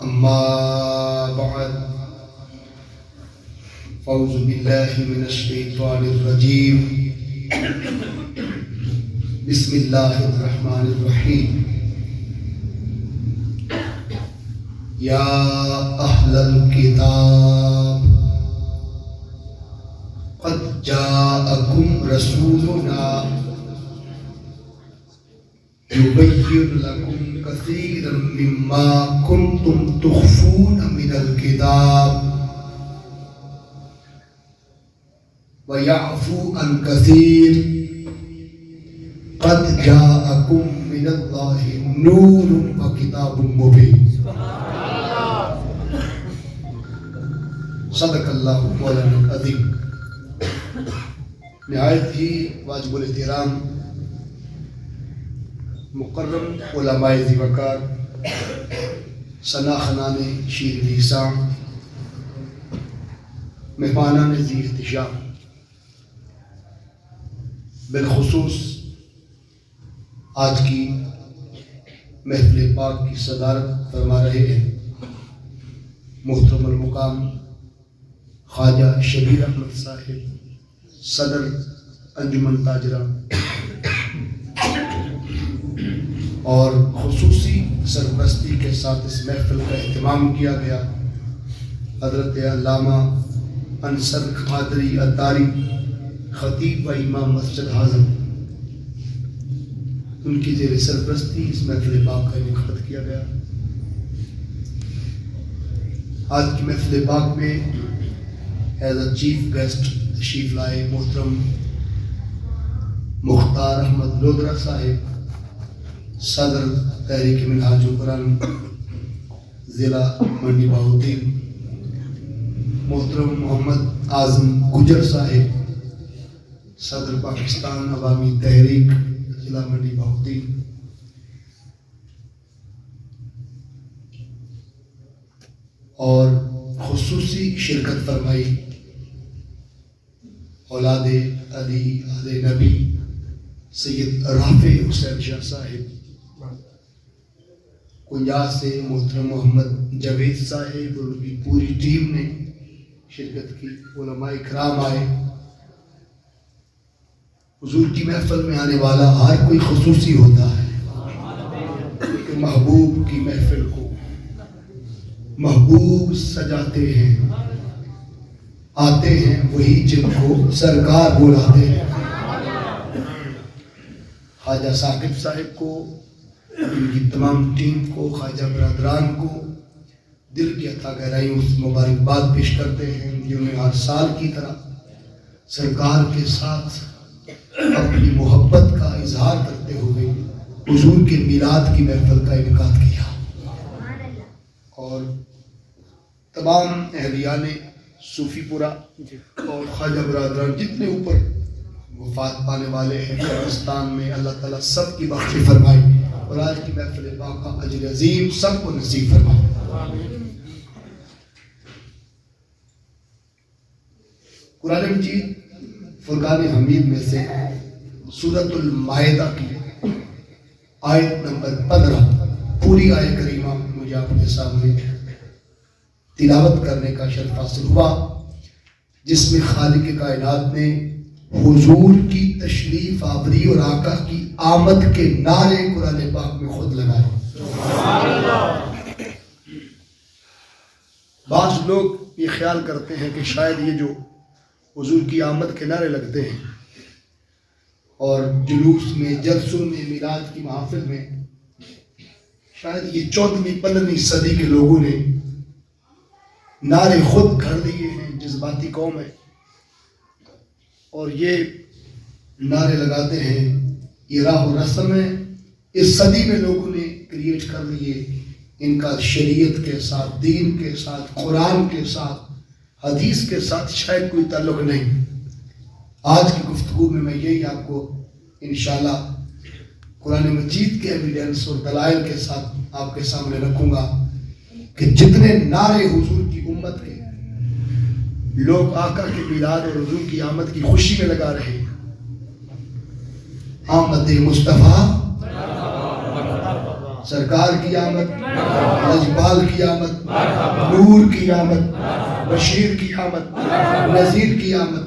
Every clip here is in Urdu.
اما بعد فاعوذ باللہ من الشیطان الرجیم بسم اللہ الرحمن الرحیم یا اہل الکتاب قد جاءکم رسولنا یبین لکم کثیرا مما کنتم تخفون من الکتاب وَيَعْفُو عَنْ كَثِيرٍ قَدْ جَاءَكُم مِّنَ اللَّهِ نُورٌ وَكِتَابٌ مُّبِينٌ صدق اللہ مولانا العظیم۔ نہایت ہی واجب الاحترام مکرم علماء ذی وقار، ثناخنان شیر لیسان، مہمانان ذی احتشام، بالخصوص آج کی محفل پاک کی صدارت فرما رہے ہیں محترم المقام خواجہ شبیر احمد صاحب، صدر انجمن تاجرہ، اور خصوصی سرپرستی کے ساتھ اس محفل کا اہتمام کیا گیا حضرت علامہ انصر قادری اتاری، خطیب و امام مسجد اعظم، ان کی زیر سرپرستی اس محفل پاک کا انعقاد کیا گیا۔ آج کی محفل پاک میں ایز اے چیف گیسٹ تشریف لائے محترم مختار احمد لودھرا صاحب، صدر تحریک منہاج القرآن ضلع منڈی بہاؤالدین، محترم محمد اعظم گجر صاحب، صدر پاکستان عوامی تحریک ضلع منڈی بہاؤالدین، اور خصوصی شرکت فرمائی اولاد علی علیہ نبی سید رافع حسین شاہ صاحب، کنجا سے محترم محمد جاوید صاحب اور ان کی پوری ٹیم نے شرکت کی، علماء کرام آئے۔ حضور کی محفل میں آنے والا ہر کوئی خصوصی ہوتا ہے کہ محبوب کی محفل کو محبوب سجاتے ہیں، آتے ہیں وہی جن کو سرکار بلاتے ہیں۔ خواجہ ثاقب صاحب کو، ان کی تمام ٹیم کو، خواجہ برادران کو دل کی عطا گہرائیوں سے مبارکباد پیش کرتے ہیں، جنہوں نے ہر سال کی طرح سرکار کے ساتھ اپنی محبت کا اظہار کرتے ہوئے حضور کے میلاد کی محفل کا انعقاد کیا، اور تمام اہلیان صوفی پورہ اور خواجہ برادران جتنے اوپر وفات پانے والے ہیں قبرستان میں، اللہ تعالیٰ سب کی بخش فرمائے اور آج کی محفل پاک کا اجر عظیم سب کو نصیب فرمائے۔ قرآن مجید فرقان حمید میں سے سورۃ المائدہ کی آیت نمبر 15 پوری آیت کریمہ مجھے آپ کے سامنے تلاوت کرنے کا شرف حاصل ہوا، جس میں خالق کائنات نے حضور کی تشریف آوری اور آقا کی آمد کے نعرے قرآن پاک میں خود لگائے۔ بعض لوگ یہ خیال کرتے ہیں کہ شاید یہ جو حضور کی آمد کے نعرے لگتے ہیں اور جلوس میں، جلسوں میں، میلاد کی محافل میں، شاید یہ 14ویں 15ویں صدی کے لوگوں نے نعرے خود گھڑ لیے ہیں، جذباتی قوم ہے اور یہ نعرے لگاتے ہیں، یہ راہ و رسم ہے، اس صدی میں لوگوں نے کریٹ کر لیے، ان کا شریعت کے ساتھ، دین کے ساتھ، قرآن کے ساتھ، حدیث کے ساتھ شاید کوئی تعلق نہیں۔ آج کی گفتگو میں یہی آپ کو انشاءاللہ قرآن مجید کے ایویڈنس اور دلائل کے ساتھ آپ کے سامنے رکھوں گا کہ جتنے نعرے حضور کی امت کے لوگ آقا کے میلاد اور حضور کی آمد کی خوشی میں لگا رہے ہیں، آمد مصطفیٰ سرکار کی آمد، لجپال کی آمد، نور کی آمد، بشیر کی آمد، نذیر کی آمد،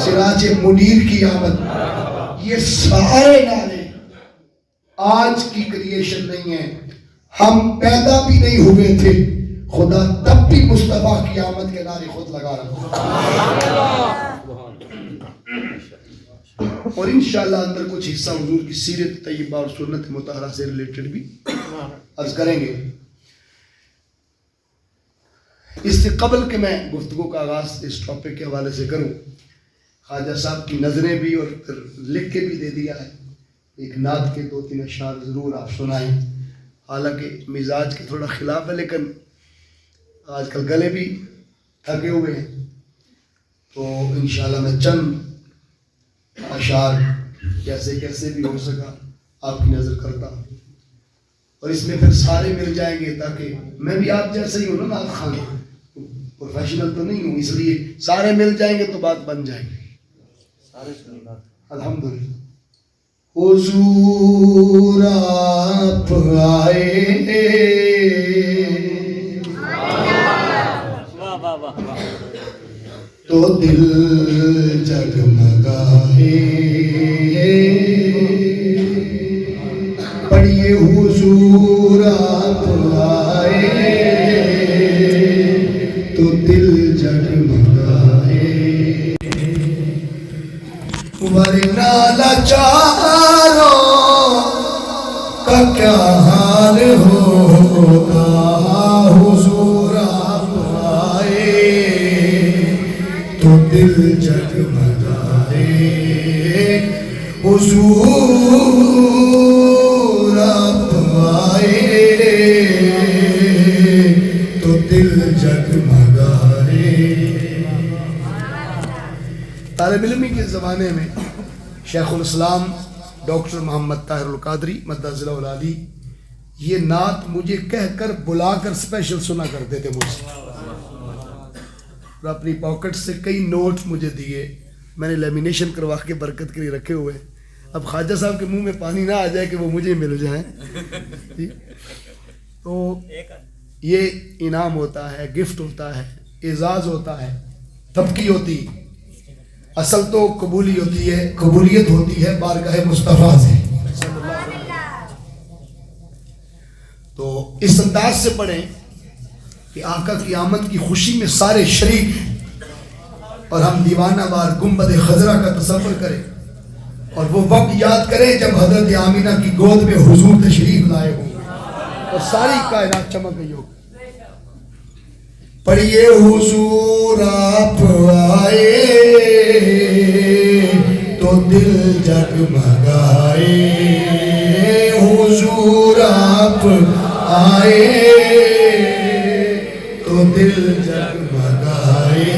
سراج منیر کی آمد، یہ سارے نعرے آج کی کریشن نہیں ہیں. ہم پیدا بھی نہیں ہوئے تھے، خدا تب بھی مصطفیٰ کی آمد کے نعرے خود لگا رہا. اور انشاءاللہ اندر کچھ حصہ حضور کی سیرت طیبہ اور سنت مطہرہ سے ریلیٹڈ بھی عرض کریں گے. اس سے قبل کہ میں گفتگو کا آغاز اس ٹاپک کے حوالے سے کروں، خواجہ صاحب کی نظریں بھی اور پھر لکھ کے بھی دے دیا ہے. ایک نعت کے 2-3 اشعار ضرور آپ سنائیں. حالانکہ مزاج کے تھوڑا خلاف ہے، لیکن آج کل گلے بھی تھکے ہوئے ہیں، تو انشاءاللہ میں چند اشعار کیسے کیسے بھی ہو سکا آپ کی نظر کرتا ہوں. اور اس میں پھر سارے مل جائیں گے، تاکہ میں بھی آپ جیسے ہی ہوں نا نعت خان، پروفیشنل تو نہیں ہوں، اس لیے سارے مل جائیں گے تو بات بن جائے گی. الحمدللہ. حضور آپ آئے تو دل جگمگائے. پڑھیے حضور آپ آئے تو دل جگمگائے. ورنہ لاچاروں کا کیا حال ہوگا. حضور آپ آئے تو دل جگمگائے. حضور آپ آئے تو دل جگمگائے. طالب علمی کے زمانے میں شیخ الاسلام ڈاکٹر محمد طاہر القادری مدہ ذیلہ العالی یہ نعت مجھے کہہ کر بلا کر اسپیشل سنا کرتے تھے مجھ سے، اور اپنی پاکٹ سے کئی نوٹ مجھے دیے. میں نے لیمینیشن کروا کے برکت کے لیے رکھے ہوئے. اب خواجہ صاحب کے منہ میں پانی نہ آ جائے کہ وہ مجھے مل جائیں. تو یہ انعام ہوتا ہے، گفٹ ہوتا ہے، اعزاز ہوتا ہے، تبکی ہوتی. اصل تو قبولیت ہوتی ہے بارگاہ مصطفیٰ سے. تو اس انداز سے پڑھیں کہ آقا کی آمد کی خوشی میں سارے شریک ہیں، اور ہم دیوانہ وار گنبد خضرا کا تصور کریں اور وہ وقت یاد کریں جب حضرت آمینہ کی گود میں حضور تشریف لائے ہوں اور ساری کائنات چمک گئی ہو. پڑھیے حضور آپ آئے تو دل جگمگائے. حضور آپ آئے تو دل جگمگائے.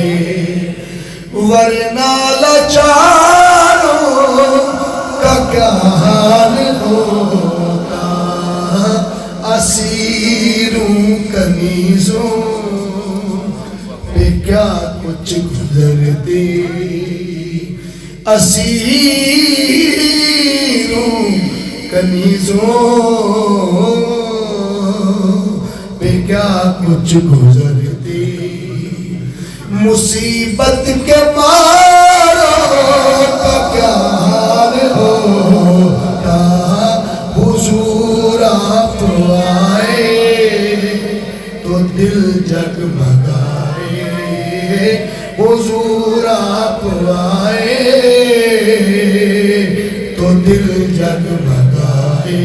ورنہ لاچاروں کا کیا حال ہوتا. اسیروں کنیزوں پہ کیا کچھ گزرتی. اسیروں کنیزوں پہ کیا کچھ گزرتی. مصیبت کے ماروں کا کیا حال ہوتا. حضور آپ آئے تو دل جگمگائے. حضور آپ آئے تو دل جگمگائے.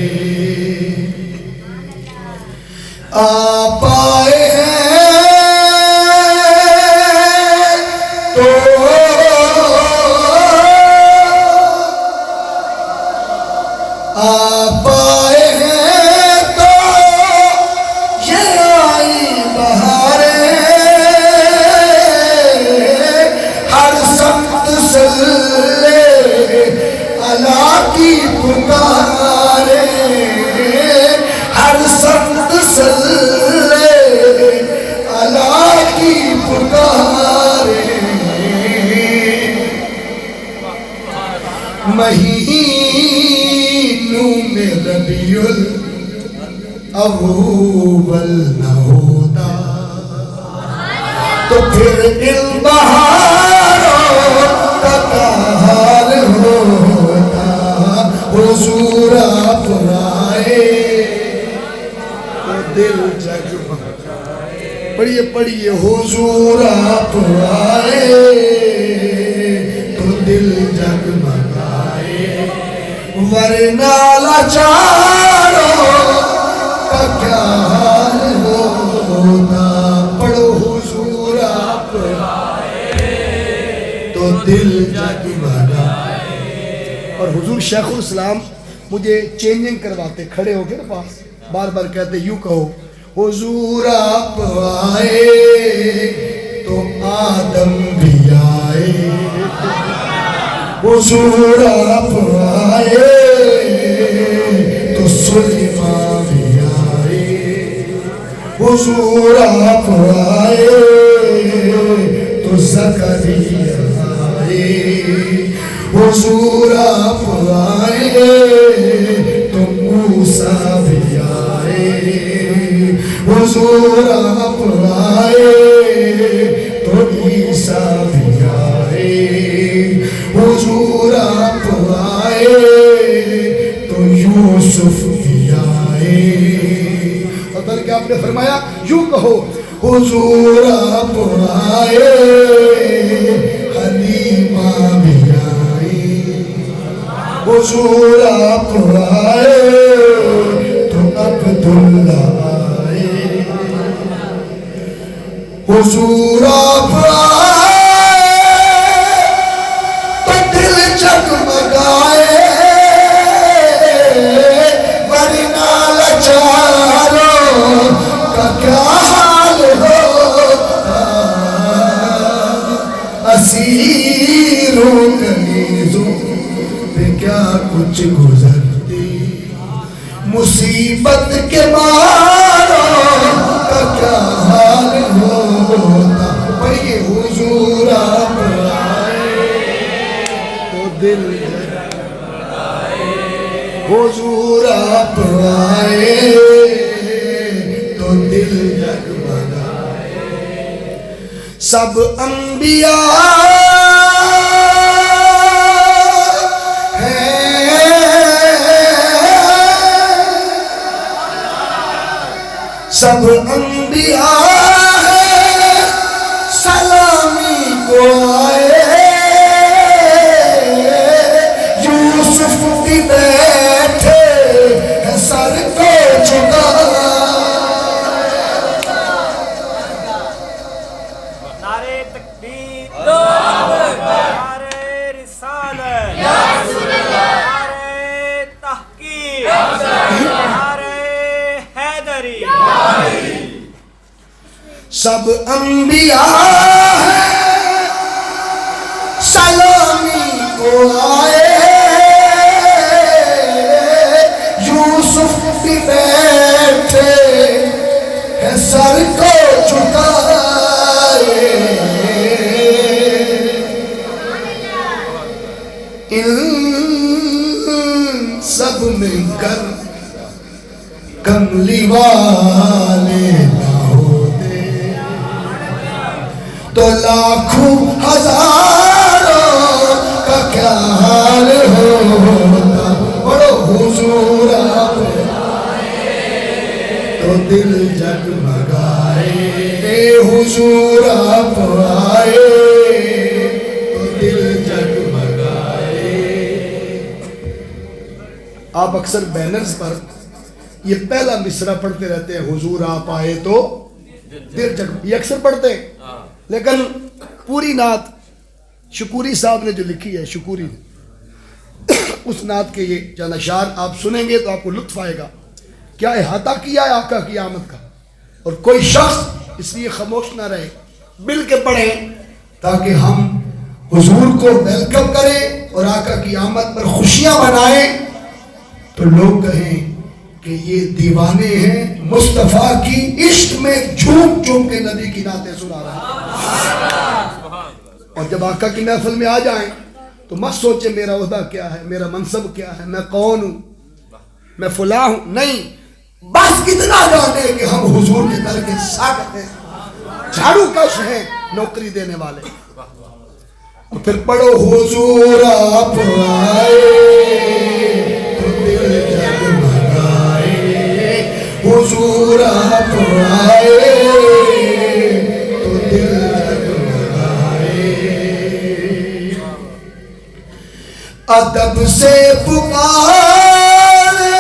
آپ آئے ہیں تو آپ آئے ہیں تو یہ آئی بہاریں. ہر سمت صلی اللہ کی پکارے. ہر سمت صلی اللہ کی پکارے. مہینوں میں ربیع اول نہ ہوتا تو پھر ان بہاروں کا کیا حال ہوتا. حضور آپ آئے تو دل جگمگائے. پڑھیے پڑھیے. حضور آپ آئے تو دل جگمگائے. ورنہ لاچاروں کا کیا حال ہوتا. پڑھو. حضور آپ آئے تو دل جگمگائے. اور حضور شیخ الاسلام مجھے چینجنگ کرواتے، کھڑے ہو کے نا پاس بار بار کہتے یوں کہو حضور آپ آئے تو آدم بھی آئے. حضور آپ آئے تو سلیمان بھی آئے. حضور آپ آئے تو زکریا آئے. حضور آپ آئے تو موسیٰ بھی آئے. حضور آپ آئے تو عیسیٰ بھی آئے. حضور آپ آئے تو یوسف بھی آئے. اور بلکہ آپ نے فرمایا یوں کہو حضور آپ آئے حلیمہ بھی آئے. حضور آپ آئے تو عبداللہ آئے. حضور آپ آئے تو دل جگمگائے. ورنہ لاچاروں کا کیا حال ہوتا. اسیروں کنیزوں پہ کیا کچھ گزرتی. مصیبت کے ماروں کا کیا حال ہوتا. پڑھیے. حضور آپ آئے تو دل جگمگائے. حضور آپ آئے تو دل جگمگائے. سب انبیاء سب انبیاء ہیں سلامی کو آئے. یوسف بھی بیٹھے ہیں سر کو جھکائے. نعرہ تکبیر، نعرہ رسالت، نعرہ تحقیق، نعرہ حیدری. سب انبیاء ہیں سلامی کو آئے. یوسف بھی بیٹھے ہیں سر کو جھکائے. ان سب میں کر کملی والے نہ ہوتے تو لاکھوں ہزاروں کا کیا حال ہوتا. بڑو. حضور آپ آئے تو دل جگمگائے. حضور آپ آئے تو دل جگمگائے. آپ اکثر بینرز پر یہ پہلا مصرع پڑھتے رہتے ہیں حضور آپ آئے تو دل جگ. یہ اکثر پڑھتے ہیں لیکن پوری نعت شکوری صاحب نے جو لکھی ہے، شکوری نے، اس نعت کے یہ چند اشعار آپ سنیں گے تو آپ کو لطف آئے گا. کیا احاطہ کیا ہے آقا کی آمد کا. اور کوئی شخص اس لیے خاموش نہ رہے، مل کے پڑھیں تاکہ ہم حضور کو ویلکم کریں اور آقا کی آمد پر خوشیاں منائیں. تو لوگ کہیں کہ یہ دیوانے ہیں مصطفیٰ کی عشق میں جھوم جھوم کے نبی کی نعتیں سنا رہے ہیں. اور جب آقا کی محفل میں آ جائیں تو مت سوچیں میرا عہدہ کیا ہے، میرا منصب کیا ہے، میں کون ہوں، میں فلاں ہوں. نہیں، بس بس اتنا جانے کہ ہم حضور کے در کے ساتھ ہیں، جھاڑو کش ہیں، نوکری دینے والے. اور پھر پڑھو حضور آپ آئے تو دل جگمگائے، حضور آپ آئے تو دل جگمگائے. ادب سے پکارے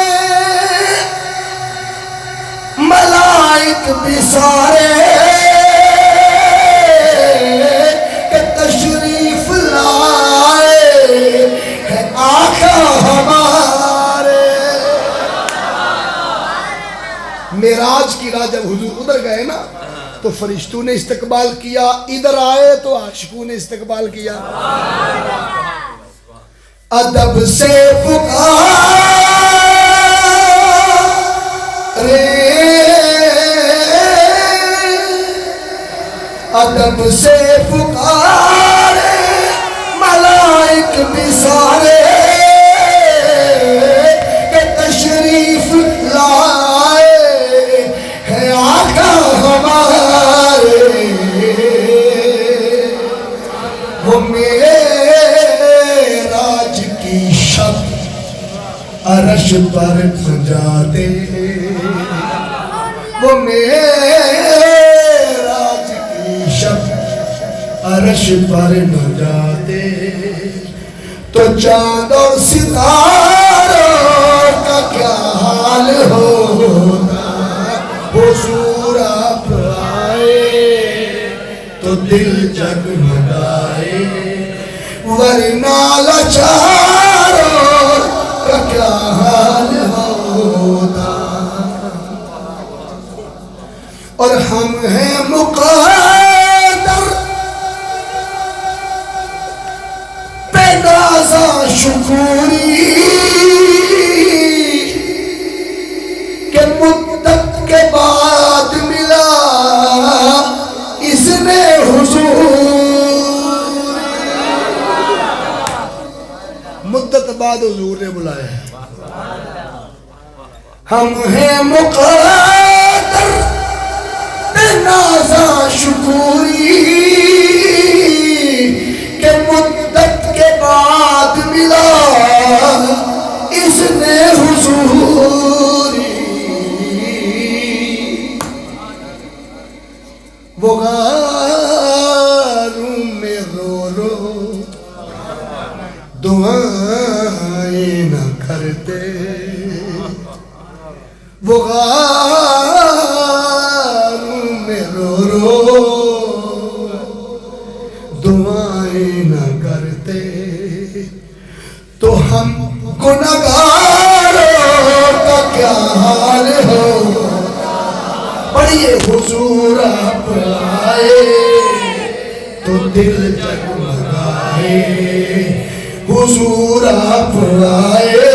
ملائک بھی سارے کہ تشریف لائے ہے آقا ہمارے. معراج کی رات جب حضور ادھر گئے نا تو فرشتوں نے استقبال کیا، ادھر آئے تو عاشقوں نے استقبال کیا. ادب سے پکارے ادب سے پکارے ملائک بھی سارے کہ تشریف لائے ہے آقا ہمارے. وہ معراج کی شب عرش پر سجاتے، وہ معراج کی شب عرش پر نہ جاتے تو چاند اور ستاروں کا کیا حال ہوتا. حضور آپ آئے تو دل جگمگائے، ورنہ لاچاروں کا کیا حال ہوتا. اور ہم ہیں مقدر پہ نازا شکوری کہ مدت کے بعد ملا اذن حضور. مدت بعد حضور نے بلایا ہے. ہم ہیں مقدر نازا شکوری کہ مدت کے بعد ملا اذن حضوری. وہ غاروں میں رو رو دعائیں نہ کرتے، وہ دعائیں نہ کرتے تو ہم گنہگاروں کا کیا حال ہوتا. پڑھیے حضور آپ آئے تو دل جگمگائے، حضور آپ آئے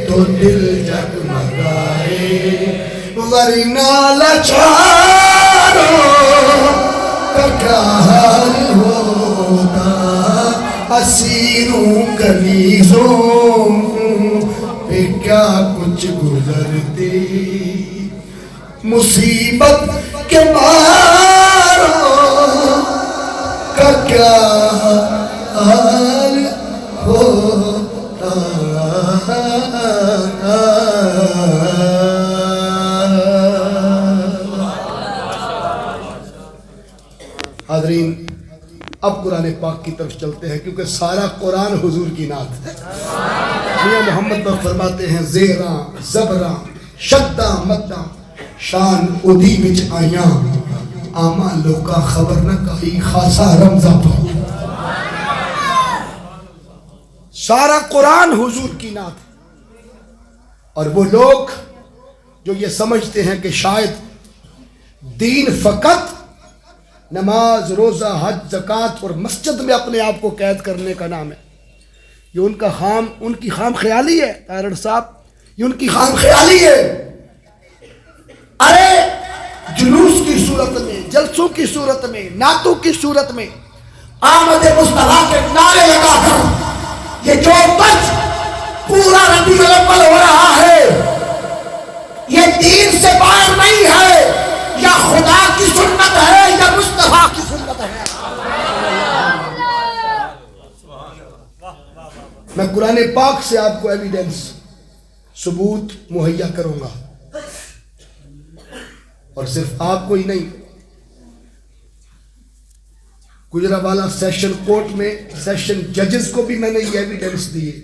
تو دل جگمگائے، ورنہ لاچاروں کا کیا حال ہوتا. اسیروں کنیزوں پہ کیا کچھ گزرتی، مصیبت کے ماروں کا کیا حال ہوتا. حاضرین، اب قرآن پاک کی طرف چلتے ہیں کیونکہ سارا قرآن حضور کی نعت ہے. میاں محمد پر فرماتے ہیں زیراں زبراں شداں مداں شان ادھی وچ آیاں آما لوکا خبر نہ کہی خاصا رمضہ پاؤ. سارا قرآن حضور کی نعت ہے. اور وہ لوگ جو یہ سمجھتے ہیں کہ شاید دین فقط نماز روزہ حج زکوٰۃ اور مسجد میں اپنے آپ کو قید کرنے کا نام ہے، یہ ان کی خام خیالی ہے. تارڑ صاحب، یہ ان کی خام خیالی ہے. ارے جلوس کی صورت میں، جلسوں کی صورت میں، نعتوں کی صورت میں آمد مصطفیٰ کے نعرے لگا کر یہ جو کچھ پورا ربیع الاول ہو رہا ہے میں قرآن پاک سے آپ کو ایویڈنس ثبوت مہیا کروں گا، اور صرف آپ کو ہی نہیں، گجرانوالہ سیشن کورٹ میں سیشن ججز کو بھی میں نے یہ ایویڈنس دی ہے،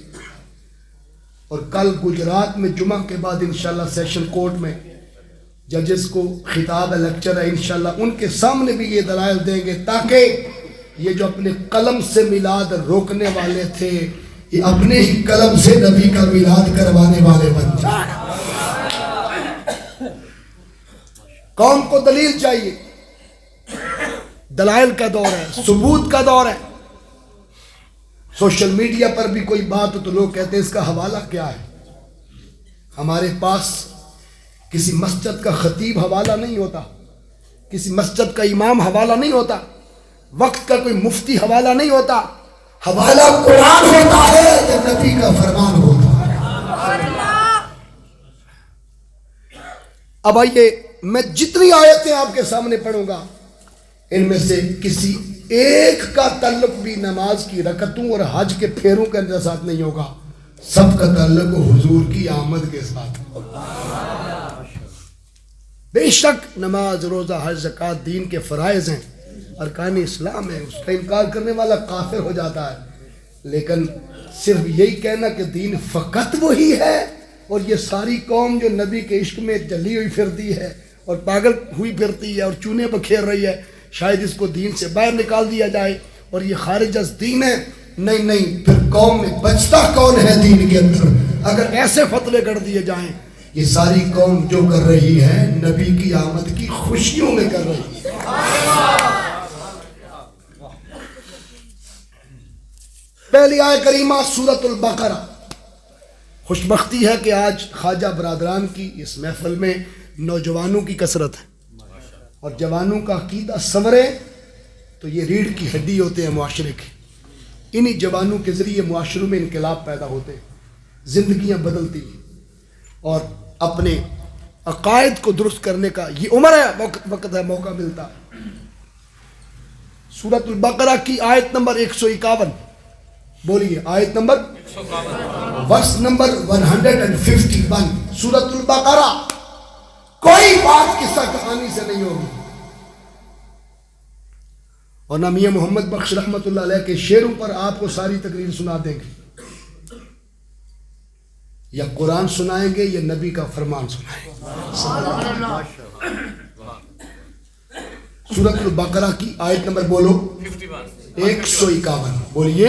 اور کل گجرات میں جمعہ کے بعد انشاءاللہ سیشن کورٹ میں ججز کو خطاب ہے، لیکچر ہے، انشاءاللہ ان کے سامنے بھی یہ دلائل دیں گے، تاکہ یہ جو اپنے قلم سے میلاد روکنے والے تھے یہ اپنے ہی قلم سے نبی کا میلاد کروانے والے بن جائیں۔ قوم کو دلیل چاہیے، دلائل کا دور ہے، ثبوت کا دور ہے۔ سوشل میڈیا پر بھی کوئی بات ہو تو لوگ کہتے ہیں اس کا حوالہ کیا ہے۔ ہمارے پاس کسی مسجد کا خطیب حوالہ نہیں ہوتا، کسی مسجد کا امام حوالہ نہیں ہوتا، وقت کا کوئی مفتی حوالہ نہیں ہوتا، حوالہ قرآن ہوتا ہے جب نبی کا فرمان ہوتا ہے۔ اب آئیے میں جتنی آیتیں آپ کے سامنے پڑھوں گا ان میں سے کسی ایک کا تعلق بھی نماز کی رکعتوں اور حج کے پھیروں کے ساتھ نہیں ہوگا، سب کا تعلق حضور کی آمد کے ساتھ ہوگا۔ بے شک نماز، روزہ، حج، زکوٰۃ دین کے فرائض ہیں، ارکان اسلام ہے، اس کا انکار کرنے والا کافر ہو جاتا ہے، لیکن صرف یہی کہنا کہ دین فقط وہی ہے اور یہ ساری قوم جو نبی کے عشق میں جلی ہوئی پھرتی ہے اور پاگل ہوئی پھرتی ہے اور چونے بکھیر رہی ہے، شاید اس کو دین سے باہر نکال دیا جائے اور یہ خارج از دین ہے۔ نہیں، پھر قوم میں بچتا کون ہے دین کے اندر؟ اگر ایسے فتوے کر دیے جائیں، یہ ساری قوم جو کر رہی ہے نبی کی آمد کی خوشیوں میں کر رہی ہے۔ پہلی آیت کریمہ سورۃ البقرہ۔ خوش بختی ہے کہ آج خواجہ برادران کی اس محفل میں نوجوانوں کی کثرت ہے، اور جوانوں کا عقیدہ سنورے تو یہ ریڑھ کی ہڈی ہوتے ہیں معاشرے کی۔ انہی جوانوں کے ذریعے معاشروں میں انقلاب پیدا ہوتے ہیں، زندگیاں بدلتی ہیں، اور اپنے عقائد کو درست کرنے کا یہ عمر ہے، وقت ہے، موقع ملتا ہے۔ سورۃ البقرہ کی آیت نمبر 151، بولیے آیت نمبر 151، ورس نمبر 151، سورۃ البقرہ۔ کوئی بات قصہ کہانی سے نہیں ہوگی، اور نہ میاں محمد بخش رحمۃ اللہ علیہ کے شعروں پر آپ کو ساری تقریر سنا دیں گے، یا قرآن سنائیں گے یا نبی کا فرمان سنائیں گے۔ سورۃ البقرہ کی آیت نمبر بولو 151، بولیے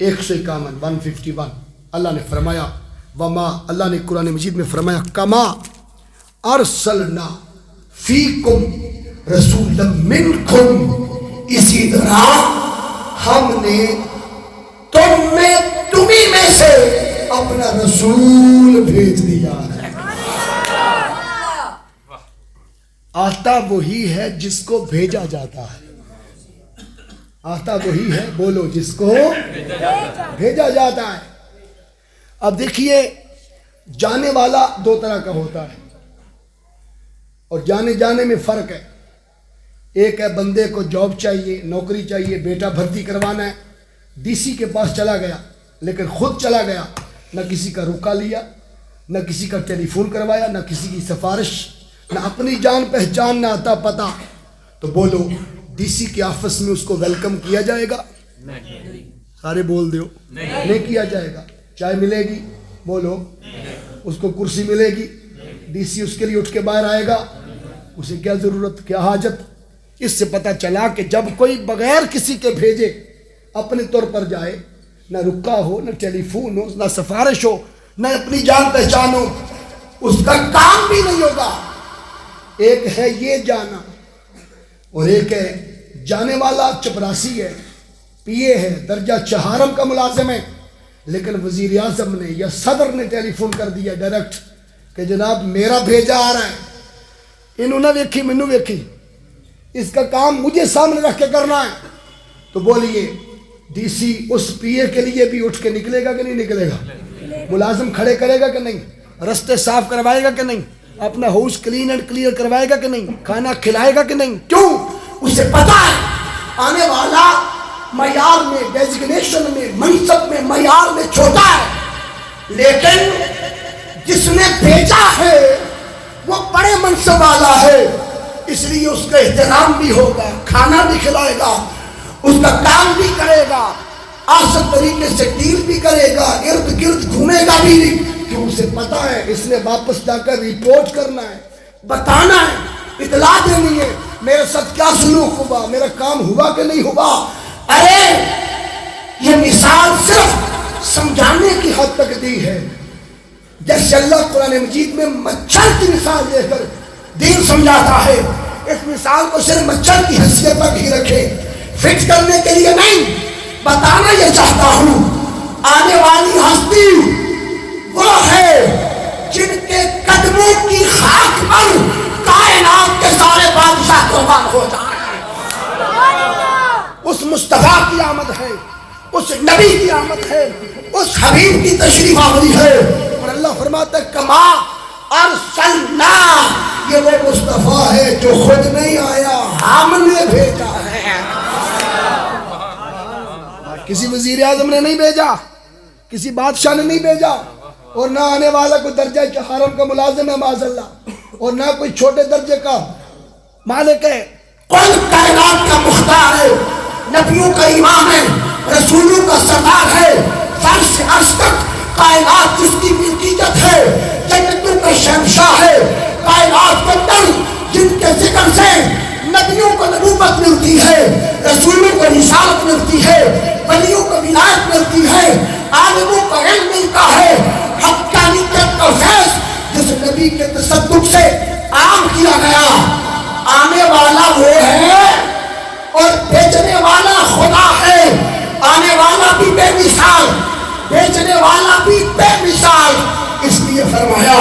151، 151۔ اللہ نے فرمایا وما، اللہ نے قرآن مجید میں فرمایا کما ارسلنا فیکم رسولا منکم، اسی طرح ہم نے تمہیں میں سے اپنا رسول بھیج دیا ہے۔ آتا وہی ہے جس کو بھیجا جاتا ہے، آتا وہی ہے، بولو، جس کو بھیجا جاتا ہے۔ اب دیکھیے جانے والا دو طرح کا ہوتا ہے، اور جانے میں فرق ہے۔ ایک ہے بندے کو جاب چاہیے، نوکری چاہیے، بیٹا بھرتی کروانا ہے، ڈی سی کے پاس چلا گیا، لیکن خود چلا گیا، نہ کسی کا رکا لیا، نہ کسی کا ٹیلی فون کروایا، نہ کسی کی سفارش، نہ اپنی جان پہچان، نہ آتا پتہ، تو بولو ڈی سی کے آفس میں اس کو ویلکم کیا جائے گا؟ سارے بول دیو، نہیں کیا جائے گا۔ چائے ملے گی؟ بولو، اس کو کرسی ملے گی؟ ڈی سی اس کے لیے اٹھ کے باہر آئے گا؟ اسے کیا ضرورت، کیا حاجت؟ اس سے پتہ چلا کہ جب کوئی بغیر کسی کے بھیجے اپنے طور پر جائے، نہ رکا ہو، نہ ٹیلی فون ہو، نہ سفارش ہو، نہ اپنی جان پہچان ہو، اس کا کام بھی نہیں ہوگا۔ ایک ہے یہ جانا، اور ایک ہے جانے والا چپراسی ہے، پی اے ہے، درجہ چہارم کا ملازم ہے، لیکن وزیر اعظم نے یا صدر نے ٹیلی فون کر دیا ڈائریکٹ کہ جناب میرا بھیجا آ رہا ہے، انہوں نے ویکھی مینوں ویکھی، اس کا کام مجھے سامنے رکھ کے کرنا ہے، تو بولیے ڈی سی اس پی اے کے لیے بھی اٹھ کے نکلے گا کہ نہیں نکلے گا؟ ملازم کھڑے کرے گا کہ نہیں؟ رستے صاف کروائے گا کہ نہیں؟ اپنا ہاؤس کلین اینڈ کلیئر کروائے گا کہ نہیں؟ کھانا کھلائے گا کہ نہیں؟ کیوں؟ اسے پتا ہے آنے والا معیار میں، ڈیزگنیشن میں، منصب میں، معیار میں چھوٹا ہے، لیکن جس نے بھیجا ہے وہ بڑے منصب والا ہے، اس لیے اس کا احترام بھی ہوگا، کھانا بھی کھلائے گا، اس کا کام بھی کرے گا، آسان طریقے سے ڈیل بھی کرے گا، ارد گرد گھومے گا بھی، کیوں اسے پتا ہے اس نے واپس جا کر رپورٹ کرنا ہے، بتانا ہے، اطلاع دینی ہے میرے ساتھ کیا سلوک ہوا، میرا کام ہوا کہ نہیں ہوا۔ ارے یہ مثال صرف سمجھانے کی حد تک دی ہے، جیسے اللہ قرآن مجید میں مچھر کی مثال دے کر دین سمجھاتا ہے، اس مثال کو صرف مچھر کی حیثیت تک ہی رکھے، فکس کرنے کے لیے نہیں، بتانا یہ چاہتا ہوں آنے والی ہستی وہ ہے جن کے قدموں کی خاک پر کائنات کے سارے بادشاہ قربان ہو جائیں۔ اس مصطفیٰ کی آمد ہے، اس نبی کی آمد ہے، اس حبیب کی تشریف آوری ہے، اور اللہ فرماتا ہے کما ارسلنا، یہ وہ مصطفیٰ ہے جو خود نہیں آیا، ہم نے بھیجا ہے۔ کسی وزیر اعظم نے نہیں بھیجا، کسی بادشاہ نے نہیں بھیجا، اور نہ آنے والا کوئی درجہ حرم کا ملازم ہے معاذ اللہ، اور نہ کوئی چھوٹے درجے کا مالک ہے، کل کائنات کا مختار ہے، نبیوں کا امام ہے، رسولوں کا سردار ہے، فرش سے عرش تک کائنات جس کی ملکیت ہے، جنتوں کا شہنشاہ ہے، کائنات کے اندر جن کے ذکر سے نبیوں کو نبوت ملتی ہے، رسولوں کو رسالت ملتی ہے، ولیوں کو ولایت ملتی ہے، عالموں کو علم ملتا ہے، حقانیت کا فیض جس نبی کے تصدق سے عام کیا گیا، آنے والا وہ ہے اور بیچنے والا خدا ہے، آنے والا بھی بے مثال، بیچنے والا بھی بے مثال، اس لیے فرمایا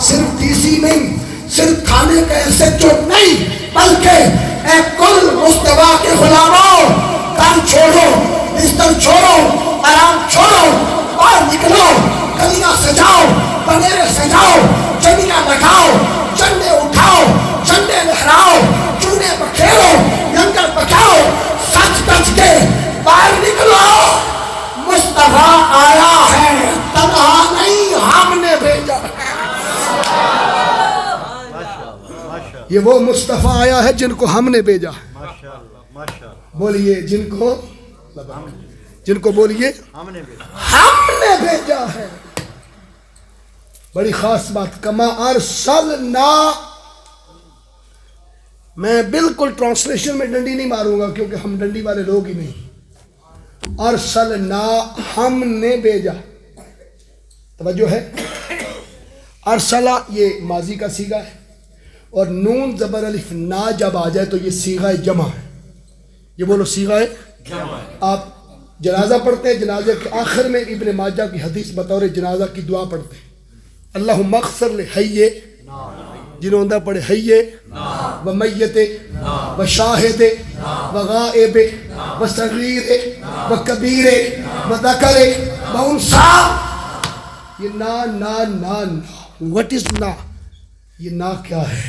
صرف ٹیسی نہیں، صرف کھانے کا ایسے چوٹ نہیں، بلکہ اے کل مصطفیٰ کے غلاموں، گھر چھوڑو، بستر چھوڑو، آرام چھوڑو، اور نکلو، گلیاں سجاؤ، بنیرے سجاؤ، چنیاں لگاؤ، جھنڈے اٹھاؤ، جھنڈے لہراؤ، چونے بکھیرو، لنگر پکاؤ، سچ گج کے باہر نکلو، مصطفیٰ آیا ہے، تنہا نہیں، ہم نے بھیجا ہے۔ یہ وہ مصطفیٰ آیا ہے جن کو ہم نے بھیجا ہے، بولیے جن کو بولیے ہم نے بھیجا ہے۔ بڑی خاص بات، کما ارسلنا، میں بالکل ٹرانسلیشن میں ڈنڈی نہیں ماروں گا کیونکہ ہم ڈنڈی والے لوگ ہی نہیں، ارسلنا ہم نے بھیجا، توجہ ہے، ارسلہ یہ ماضی کا صیغہ ہے، اور نون زبر الف نا جب آ جائے تو یہ صیغہ جمع ہے، یہ بولو صیغہ جمع ہے۔ آپ جنازہ پڑھتے ہیں، جنازے کے آخر میں ابن ماجہ کی حدیث بطور جنازہ کی دعا پڑھتے ہیں، اللہم اغفر لحی، جنہوں نے پڑھے حی و میت و شاہد و غائب و صغیر و کبیر و ذکر و انثیٰ، یہ نا what is نا، یہ نا کیا ہے،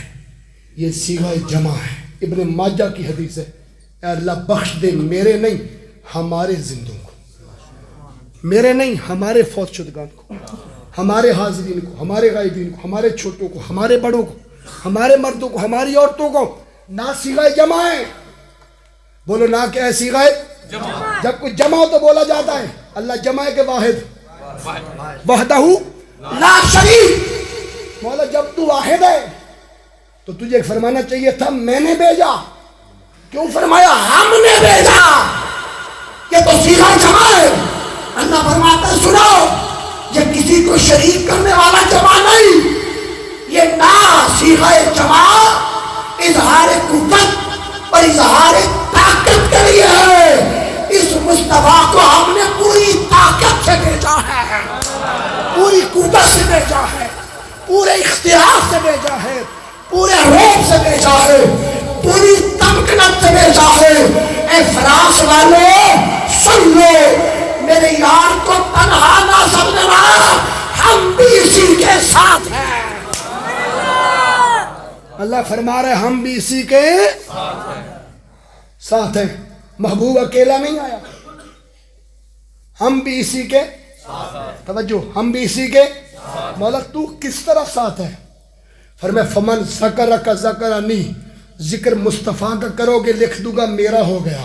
یہ صیغہ جمع ہے، ابن ماجہ کی حدیث ہے، اے اللہ بخش دے میرے نہیں ہمارے زندوں کو، میرے نہیں ہمارے فوت شدگان کو، ہمارے حاضرین کو، ہمارے غائبین کو، ہمارے چھوٹوں کو، ہمارے بڑوں کو، ہمارے مردوں کو، ہماری عورتوں کو۔ نا صیغہ جمع ہے، بولو نا کیا ہے، صیغہ جمع، جب کوئی جمع ہو تو بولا جاتا ہے، اللہ جمع ہے کہ واحد، وحدہ لا شریک، مولا جب تو واحد ہے تو تجھے فرمانا چاہیے تھا میں نے بھیجا، کیوں فرمایا ہم نے بھیجا، یہ تو صیغہ جمع ہے۔ اللہ فرماتا ہے سنو، یہ کسی کو شریک کرنے والا جمع نہیں، یہ نا صیغہ جمع اظہار قوت اور اظہار طاقت کے لیے ہے۔ اس مصطفیٰ کو ہم نے پوری طاقت سے بھیجا ہے، پوری قوت سے بھیجا ہے، پورے اختیار سے بھیجا ہے، پورے روح سے بھیجا ہے، پوری تمکنت سے بھیجا ہے۔ اے فراس والوں سن لو، میرے یار کو تنہا نہ سمجھنا، ہم بھی اسی کے ساتھ ہیں۔ اللہ فرما رہے ہم بھی اسی کے ساتھ ہیں۔ محبوب اکیلا نہیں آیا، ہم بھی اسی کے توجہ، ہم بھی اسی کے مولا تو کس طرح ساتھ ہے؟ فرمایا فمن ذکرک ذکرنی، ذکر مصطفیٰ کا کرو گے لکھ دوں گا میرا ہو گیا،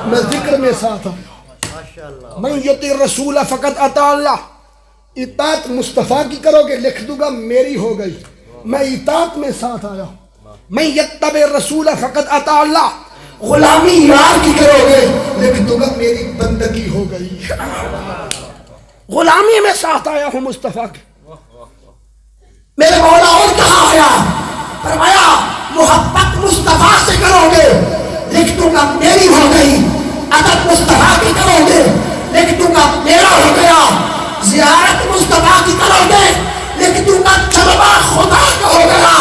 میں ذکر میں ساتھ آیا۔ من یطیع الرسول فقط اطاع اللہ، اطاعت مصطفیٰ کی کرو گے لکھ دوں گا میری ہو گئی، میں اطاعت میں ساتھ آیا۔ من یتبع الرسول فقط اطاع اللہ، غلامی یار کی کرو گے لکھ دوں گا میری بندگی ہو گئی، غلامی میں ساتھ آیا ہوں مصطفیٰ کے۔ میرے مولا اور کہاں آیا؟ فرمایا محبت مصطفیٰ سے کرو گے لکھ دوں گا میری ہو گئی، ادب مصطفیٰ کی کرو گے لکھ دوں گا میرا ہو گیا، زیارت مصطفیٰ کی کرو گے لکھ دوں گا جلوہ خدا کا ہو گیا۔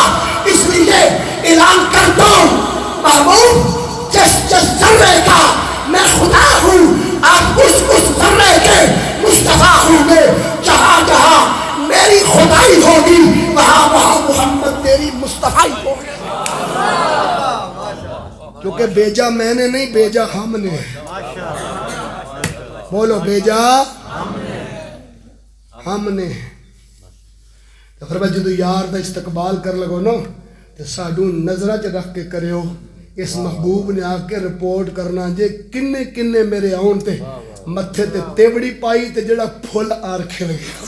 اس لیے اعلان کر دو محبوب جس جس ذرے کا میں خدا ہوں، آپ اس ذرے کے مصطفیٰ ہوں گے، جہاں جہاں میری خدائی ہوگی وہاں وہاں محمد تیری مصطفیٰ ہوگی، کیونکہ بھیجا میں نے نہیں، بھیجا ہم نے، بولو بھیجا ہم نے۔ تو فرمایا جدو یار دا استقبال کر لگو نا تو ساڈو نظرہ چ رکھ کے کریو، اس محبوب نے آ کے رپورٹ کرنا جے کنے کنے میرے آن تے متھے تے تیوڑی پائی تے جڑا پھول آر کھل گیا،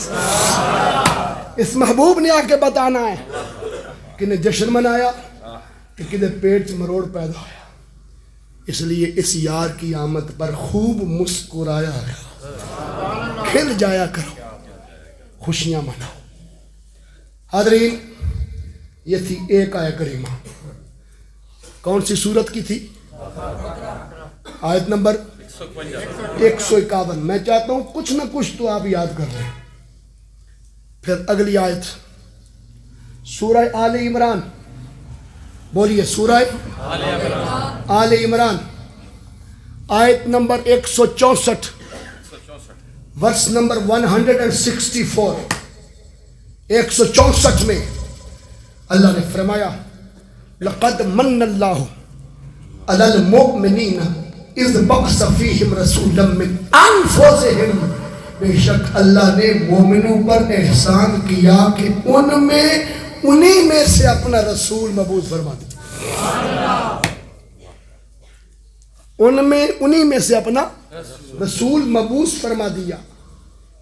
اس محبوب نے آ کے بتانا ہے کنے جشن منایا کہ کنے پیٹ چ مروڑ پیدا ہویا۔ اس لیے اس یار کی آمد پر خوب مسکرایا کرو، کھل جایا کرو، خوشیاں مناؤ۔ حاضرین یہ تھی ایک آیت کریمہ، کون سی سورت کی تھی؟ آیت نمبر 151۔ میں چاہتا ہوں کچھ نہ کچھ تو آپ یاد کر رہے ہیں۔ پھر اگلی آیت سورہ آل عمران، بولیے سورہ آل عمران آیت نمبر 164، ورس نمبر 164۔ 164 میں اللہ نے فرمایا لقد من اللہ علی المؤمنین اذ بعث فیہم رسولا من انفسہم، بے شک اللہ نے مومنوں پر احسان کیا کہ انہی میں سے اپنا رسول مبعوث فرما دیا، انہی میں سے اپنا رسول مبعوث فرما دیا۔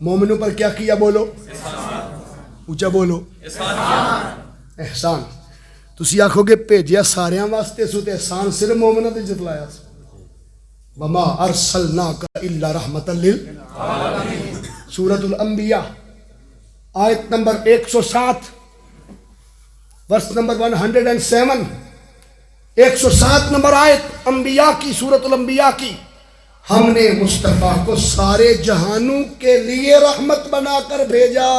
مومنوں پر کیا کیا؟ بولو اونچا بولو، احسان۔ تسی آکھو گے بھیجیا ساریاں واسطے سو تے احسان صرف مومنوں تے جتلایا سو، وما ارسلناک الا رحمتا للعالمین۔ سورۃ الانبیاء آیت نمبر 107، ورس نمبر 107، 107 نمبر آیت انبیاء کی، سورۃ الانبیاء کی۔ ہم نے مصطفیٰ کو سارے جہانوں کے لیے رحمت بنا کر بھیجا۔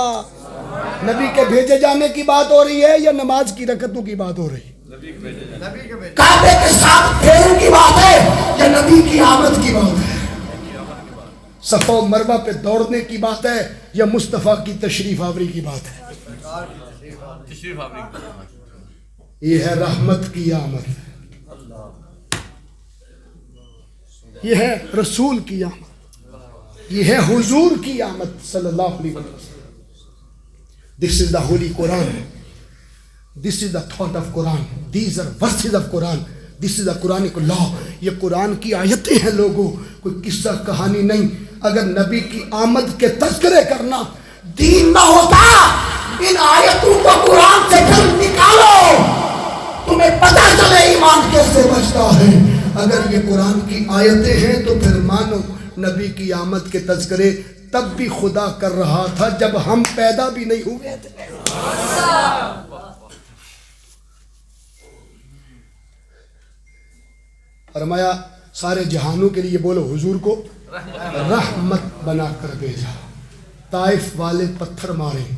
نبی کے بھیجے جانے کی بات ہو رہی ہے یا نماز کی رکعتوں کی بات ہو رہی ہے؟ کعبے کے ساتھ پھیروں کی بات ہے یا نبی کی آمد کی بات ہے؟ صفا و مروہ پہ دوڑنے کی بات ہے یا مصطفیٰ کی تشریف آوری کی بات ہے؟ یہ ہے رحمت کی آمد، یہ ہے رسول کی آمد، یہ ہے حضور کی آمد صلی اللہ علیہ وسلم۔ This is the holy Quran. This is the thought of Quran. These are verses of Quran. This is the Quranic law. یہ قرآن کی آیتیں ہیں لوگوں، کوئی قصہ کہانی نہیں۔ اگر نبی کی آمد کے تذکرے کرنا دین نہ ہوتا، ان آیتوں کو قرآن سے پھر نکالو، تمہیں پتہ چلے ایمان کیسے بچتا ہے۔ اگر یہ قرآن کی آیتیں ہیں تو پھر مانو نبی کی آمد کے تذکرے تب بھی خدا کر رہا تھا جب ہم پیدا بھی نہیں ہوئے تھے۔ فرمایا سارے جہانوں کے لیے بولو حضور کو رحمت بنا کر بھیجا۔ طائف والے پتھر ماریں،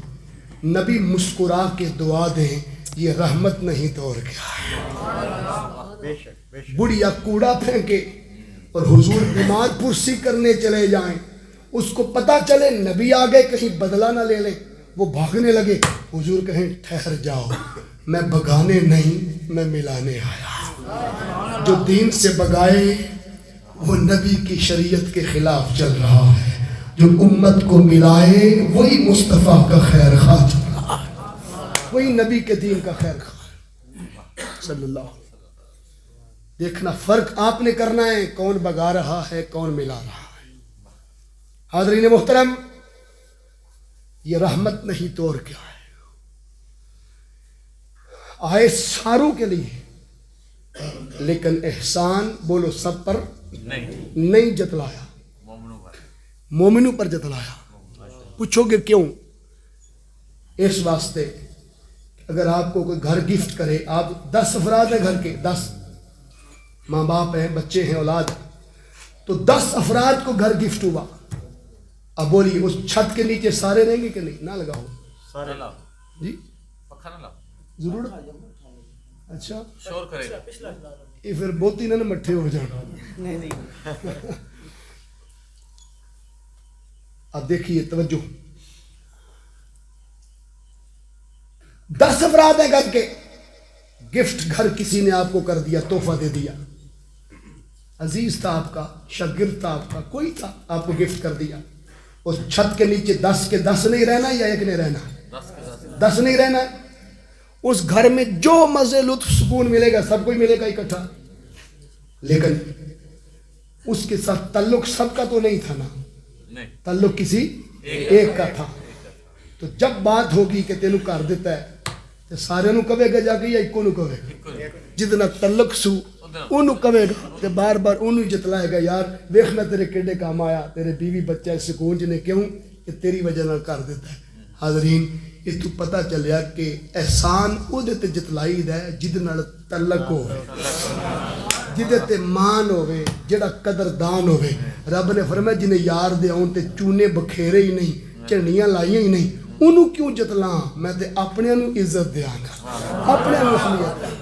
نبی مسکرا کے دعا دیں، یہ رحمت نہیں تو اور کیا ہے۔ بڑھیا کوڑا پھینکے اور حضور بیمار پرسی کرنے چلے جائیں، اس کو پتا چلے نبی آگے کہیں بدلہ نہ لے لیں، وہ بھاگنے لگے، حضور کہیں ٹھہر جاؤ، میں بگانے نہیں میں ملانے آیا۔ جو دین سے بگائے وہ نبی کی شریعت کے خلاف چل رہا ہے. جو امت کو ملائے وہی مصطفیٰ کا خیر خواہ چل رہا ہے, وہی نبی کے دین کا خیر خواہ صلی اللہ علیہ وسلم. دیکھنا فرق آپ نے کرنا ہے, کون بگا رہا ہے کون ملا رہا ہے. حاضرین محترم, یہ رحمت نہیں تو اور کیا ہے. آئے ساروں کے لیے لیکن احسان بولو سب پر نہیں جتلایا, مومنوں پر جتلایا. پوچھو گے کیوں؟ اس واسطے اگر آپ کو کوئی گھر گفٹ کرے, آپ 10 افراد ہیں گھر کے, 10 ماں باپ ہیں, بچے ہیں, اولاد, تو 10 افراد کو گھر گفٹ ہوا. اب بولیے اس چھت کے نیچے سارے رہیں گے کہ نہیں؟ نہ لگاؤ سارے لاؤ جی, پکھا نہ لاؤ, ضرور. اچھا شور کرے گا. یہ پھر بہت ہی نہ مٹھے ہو جانا. نہیں اب دیکھیے توجہ, 10 افراد ہیں گھر کے, گفٹ گھر کسی نے آپ کو کر دیا, تحفہ دے دیا. عزیز تھا آپ کا, شاگرد تھا آپ کا, کوئی تھا, آپ کو گفٹ کر دیا. اس چھت کے نیچے 10 کے 10 نہیں رہنا یا ایک نہیں رہنا؟ 10 نہیں رہنا. اس گھر میں جو مزے لطف سکون ملے گا سب کو ہی ملے گا اکٹھا, لیکن اس کے ساتھ تعلق سب کا تو نہیں تھا نا, تعلق کسی ایک کا تھا. تو جب بات ہوگی کہ تینوں کر دیتا ہے تو سارے نو کہے گا جا کے یا ایکو نو کہے گا؟ جتنا تعلق سو انہوں کہے گا کہ بار بار انہوں جتلائے گا, یار ویخنا تیرے کیڑے کام آیا, تیرے بیوی بچہ سکون جنے کیوں کہ تیری وجہ نہ کر دیتا ہے. حاضرین, یہ تو پتہ چلیا کہ احسان او دے تے جتلائی دا ہے جد نال تعلق ہو, جد تے مان ہوے, جڑا قدردان ہوے. رب نے فرمایا جنہیں یار دے آن تے چونے بکھیرے ہی نہیں, چڑھنیاں لائیاں ہی نہیں, انہوں کیوں جتلاں؟ میں تے اپنے انہوں عزت دیا گا, اپنے انہوں حمیت دیا.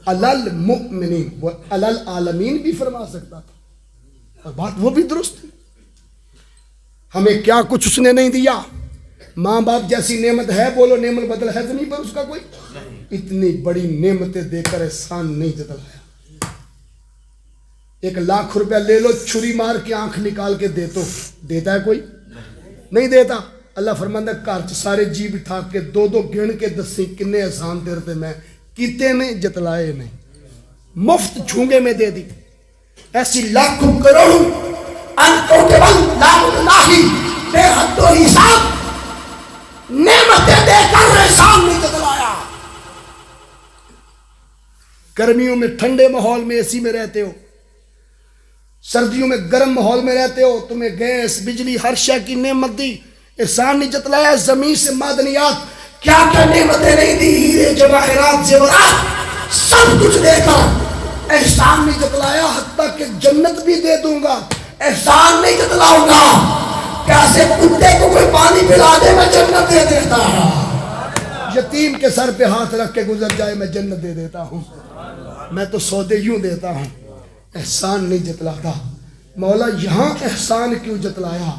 علل مؤمنین وہ علل عالمین بھی فرما سکتا تھا, اور بات وہ بھی درست ہے. ہمیں کیا کچھ اس نے نہیں دیا. ماں باپ جیسی نعمت ہے, بولو نعمت بدل ہے زمین پر اس کا کوئی؟ اتنی بڑی نعمتیں دے کر احسان نہیں جتلایا. 1 لاکھ روپیہ لے لو, چھری مار کے آنکھ نکال کے دے تو دیتا ہے کوئی؟ نہیں دیتا. اللہ فرماندہ گھر چ سارے جی بٹھا کے 2 گن کے دسی کنے احسان تیرے تے میں کیتے نے, جتلائے نہیں. مفت جھونگے میں دے دی. ایسی لاکھوں کروڑوں انکاؤنٹیبل لاکھ لاہی بے حد و حساب نعمتیں دے کر احسان نہیں جتلایا. گرمیوں میں ٹھنڈے ماحول میں اے سی میں رہتے ہو, سردیوں میں گرم ماحول میں رہتے ہو, تمہیں گیس بجلی ہر شے کی نعمت دی, احسان نہیں جتلایا. زمین سے معدنیات کیا کیا نعمتیں نہیں دی, ہیرے جواہرات زیورات سب کچھ دے کر احسان نہیں جتلایا. حتیٰ کہ جنت بھی دے دوں گا, احسان نہیں جتلاؤں گا. کیسے کتے کو کوئی پانی پلا دے میں جنت دے دیتا ہوں, یتیم کے سر پہ ہاتھ رکھ کے گزر جائے میں جنت دے دیتا ہوں. میں تو سودے یوں دیتا ہوں, احسان نہیں جتلاتا. مولا یہاں احسان کیوں جتلایا؟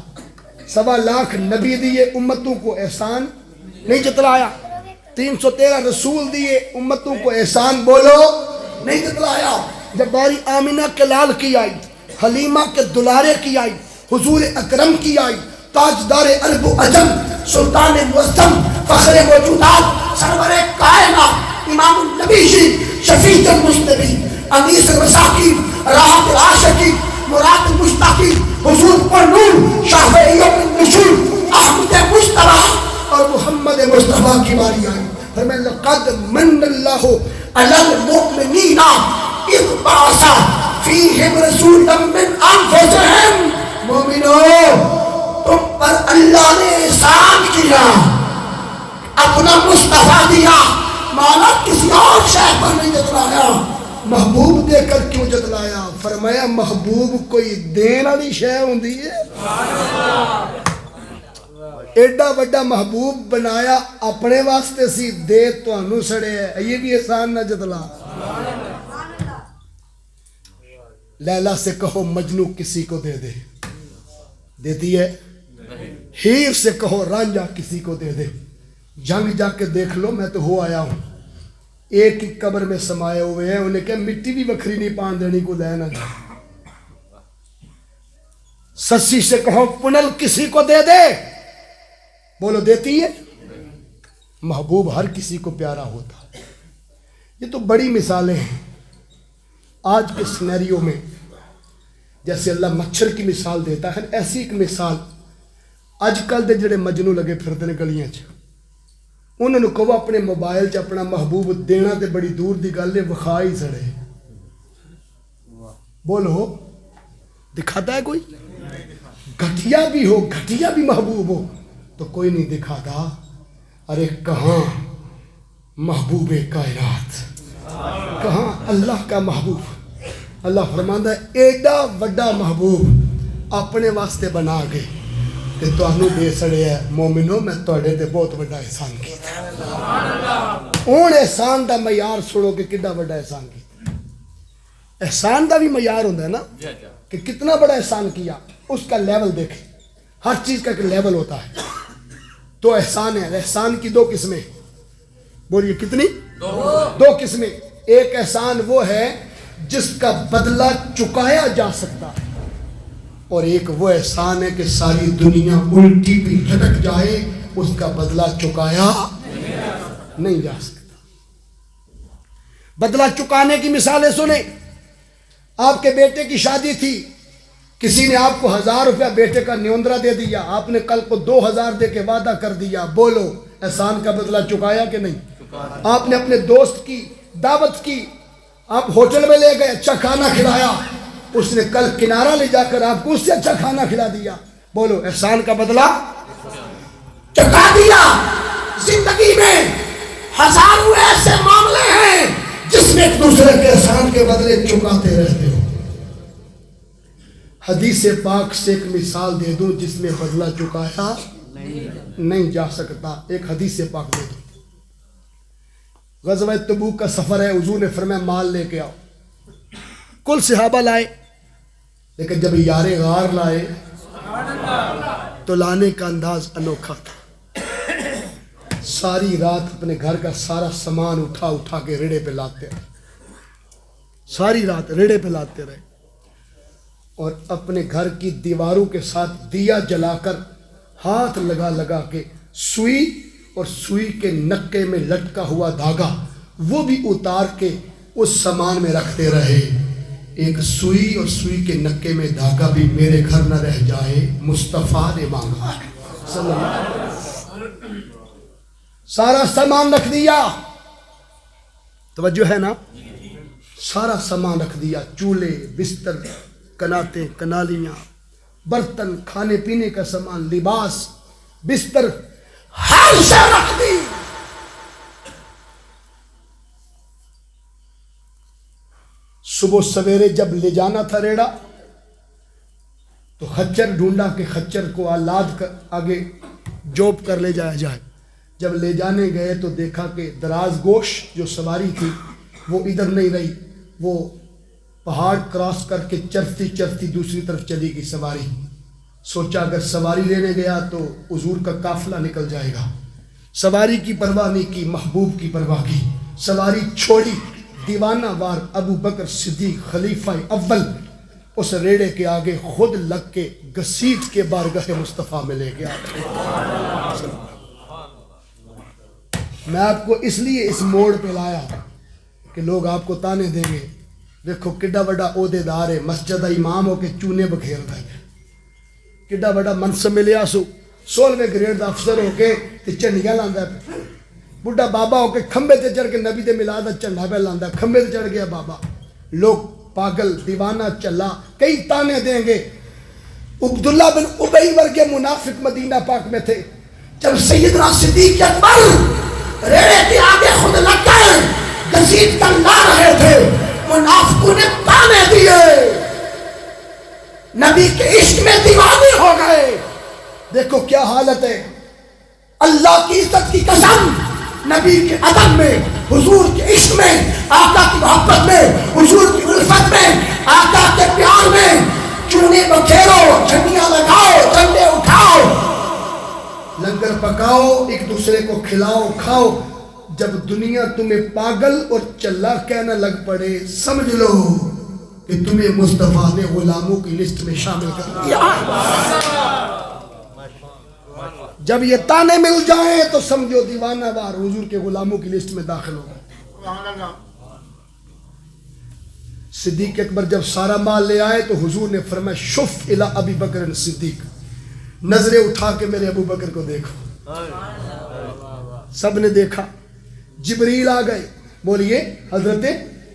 1.25 لاکھ نبی دیے, امتوں کو احسان نہیں جتلایا. 313 رسول دیے, امتوں کو احسان بولو نہیں جتلایا. جب باری آمینہ کے لال کی آئی, حلیمہ کے دلارے کی آئی, حضور اکرم کی آئی, تاجدار عرب و عجم, سلطان معظم, فخر موجودات, سرور کائنات, امام النبی, شفیع المذنبین, انیس المساکین, راحت العاشقین, مراد المشتاقین, حضور پر نور, شاہ ایوب النشور, احمد مصطفیٰ اور محمد مصطفیٰ کی باری آئی. فرمایا لقد من اللہ علی المؤمنین اذ بعث فیہم رسولا من انفسہم. مومنوں, تم پر اللہ نے احسان کیا, اپنا مصطفیٰ دیا. مانا کسی اور شے پر نہیں جتلایا. محبوب دے کر کیوں جتلایا؟ فرمایا محبوب کوئی دین والی شے ہوندی ہے. ایڈا بڑا محبوب بنایا اپنے واسطے سی, دے تانوں سڑے ہے, یہ بھی احسان نہ جتلا. لیلا سے کہو مجنو کسی کو دے دے, دیتی ہے. ہیر سے کہو رانجھا کسی کو دے دے. جنگ جا کے دیکھ لو, میں تو ہو آیا ہوں. ایک ہی قبر میں سمائے ہوئے ہیں, انہیں کہ مٹی بھی بکھری نہیں پان دینی کو لے نہ جائے. سسی سے کہو پنل کسی کو دے دے, بولو دیتی ہے؟ محبوب ہر کسی کو پیارا ہوتا ہے. یہ تو بڑی مثالیں ہیں آج کے سینیریو میں. جیسے اللہ مچھر کی مثال دیتا ہے, ایسی ایک مثال اج کل دے جڑے مجنو لگے پھرتے ہیں گلیاں چ, انہوں نے کہو اپنے موبائل چ اپنا محبوب دینا تے بڑی دور دی گل ہے, وکھا ہی سڑے. بولو دکھاتا ہے کوئی؟ گھٹیا بھی ہو, گھٹیا بھی محبوب ہو تو کوئی نہیں دکھاتا. ارے کہاں محبوب کائنات, کہاں اللہ کا محبوب. اللہ فرماندا ہے ایڈا وڈا محبوب اپنے واسطے بنا کے کہ تانوں دے سڑے ہے. مومنو میں تواڈے تے بہت وڈا احسان کیتا. ہن احسان دا معیار سنو کہ کڈا وڈا احسان کیتا. احسان دا بھی معیار ہوندا ہے نا کہ کتنا بڑا احسان کیا, اس کا لیول دیکھیں. ہر چیز کا ایک لیول ہوتا ہے. تو احسان ہے, احسان کی دو قسمیں, بولیے کتنی؟ دو قسمیں. ایک احسان وہ ہے جس کا بدلہ چکایا جا سکتا ہے, اور ایک وہ احسان ہے کہ ساری دنیا الٹی بھی لٹک جائے, اس کا بدلہ چکایا نہیں جا سکتا. بدلہ چکانے کی مثالیں سنیں. آپ کے بیٹے کی شادی تھی, کسی نے آپ کو 1000 روپیہ بیٹے کا نیوندرا دے دیا, آپ نے کل کو 2000 دے کے وعدہ کر دیا. بولو احسان کا بدلہ چکایا کہ نہیں؟ آپ نے اپنے دوست کی دعوت کی, آپ ہوٹل میں لے گئے, اچھا کھانا کھلایا, اس نے کل کنارہ لے جا کر آپ کو اس سے اچھا کھانا کھلا دیا. بولو احسان کا بدلہ چکا دیا. زندگی میں ہزاروں ایسے معاملے ہیں جس میں ایک دوسرے کے احسان کے بدلے چکاتے رہتے ہو. حدیث پاک سے ایک مثال دے دوں جس میں بدلہ چکایا نہیں جا سکتا. ایک حدیث پاک دے دوں. غزوہ تبوک کا سفر ہے, حضور نے فرمایا مال لے کے آؤ. کل صحابہ لائے, لیکن جب یار غار لائے تو لانے کا انداز انوکھا تھا. ساری رات اپنے گھر کا سارا سامان اٹھا اٹھا کے ریڑے پہ لاتے رہے, ساری رات ریڑے پہ لاتے رہے, اور اپنے گھر کی دیواروں کے ساتھ دیا جلا کر ہاتھ لگا لگا کے سوئی اور سوئی کے نکے میں لٹکا ہوا دھاگا وہ بھی اتار کے اس سامان میں رکھتے رہے. ایک سوئی اور سوئی کے نکے میں دھاگا بھی میرے گھر نہ رہ جائے, مصطفیٰ نے مانگا ہے صلی اللہ علیہ وسلم. سارا سامان رکھ دیا, توجہ ہے نا, سارا سامان رکھ دیا. چولہے, بستر, کناتے, کنالیاں, برتن, کھانے پینے کا سامان, لباس, بستر, ہر شے رکھ دی. صبح سویرے جب لے جانا تھا ریڑا تو خچر ڈھونڈا کہ خچر کو لاد کر آگے جوب کر لے جایا جائے. جب لے جانے گئے تو دیکھا کہ دراز گوش جو سواری تھی وہ ادھر نہیں رہی, وہ پہاڑ کراس کر کے چرتی چرتی دوسری طرف چلی گئی سواری. سوچا اگر سواری لینے گیا تو حضور کا قافلہ نکل جائے گا. سواری کی پرواہ نہیں کی, محبوب کی پرواہ کی. سواری چھوڑی, دیوانہ وار ابو بکر صدیق خلیفہ اول اس ریڑے کے آگے خود لگ کے گھسیٹ کے بارگاہ مصطفیٰ میں لے گیا. میں آپ کو اس لیے اس موڑ پہ لایا کہ لوگ آپ کو تانے دیں گے, دیکھو کڈا بڑا عہدے دار ہے, مسجد امام ہو کے چونے بکھیرتا ہے, کڈا بڑا منصب ملیا سو 16ویں گریڈ دا افسر ہو کے چنڈیاں لاندا ہے, بڈھا بابا ہو کے کھمبے تے چڑھ کے نبی دے میلاد دا جھنڈا پہ لاندا ہے, کھمبے تے چڑھ گیا بابا. لوگ پاگل دیوانہ چلا کئی تانے دیں گے. عبداللہ بن ابی ورگے منافق مدینہ پاک میں تھے, جب سیدنا صدیق اکبر ریڑے کے آگے خود لگ گئے گھسیٹ کر لا رہے تھے, منافقوں نے تانے دیے, نبی کے عشق میں دیوانے ہو گئے. دیکھو کیا حالت ہے. اللہ کی عزت کی قسم, نبی کے ادب میں, حضور کے عشق میں, آقا کی محبت میں, حضور کی الفت میں, آقا کے پیار میں چونے بکھیرو, جھنڈیاں لگاؤ, جھنڈے اٹھاؤ, لنگر پکاؤ, ایک دوسرے کو کھلاؤ کھاؤ. جب دنیا تمہیں پاگل اور چلا کہنا لگ پڑے سمجھ لو کہ تمہیں مصطفیٰ نے غلاموں کی لسٹ میں شامل کر دیا. جب یہ تانے مل جائیں تو سمجھو دیوانہ وار حضور کے غلاموں کی لسٹ میں داخل ہو گئے. صدیق اکبر جب سارا مال لے آئے تو حضور نے فرمایا شف الی ابی بکر صدیق، نظریں اٹھا کے میرے ابو بکر کو دیکھو. سب نے دیکھا. جبریل آ گئے. بولیے حضرت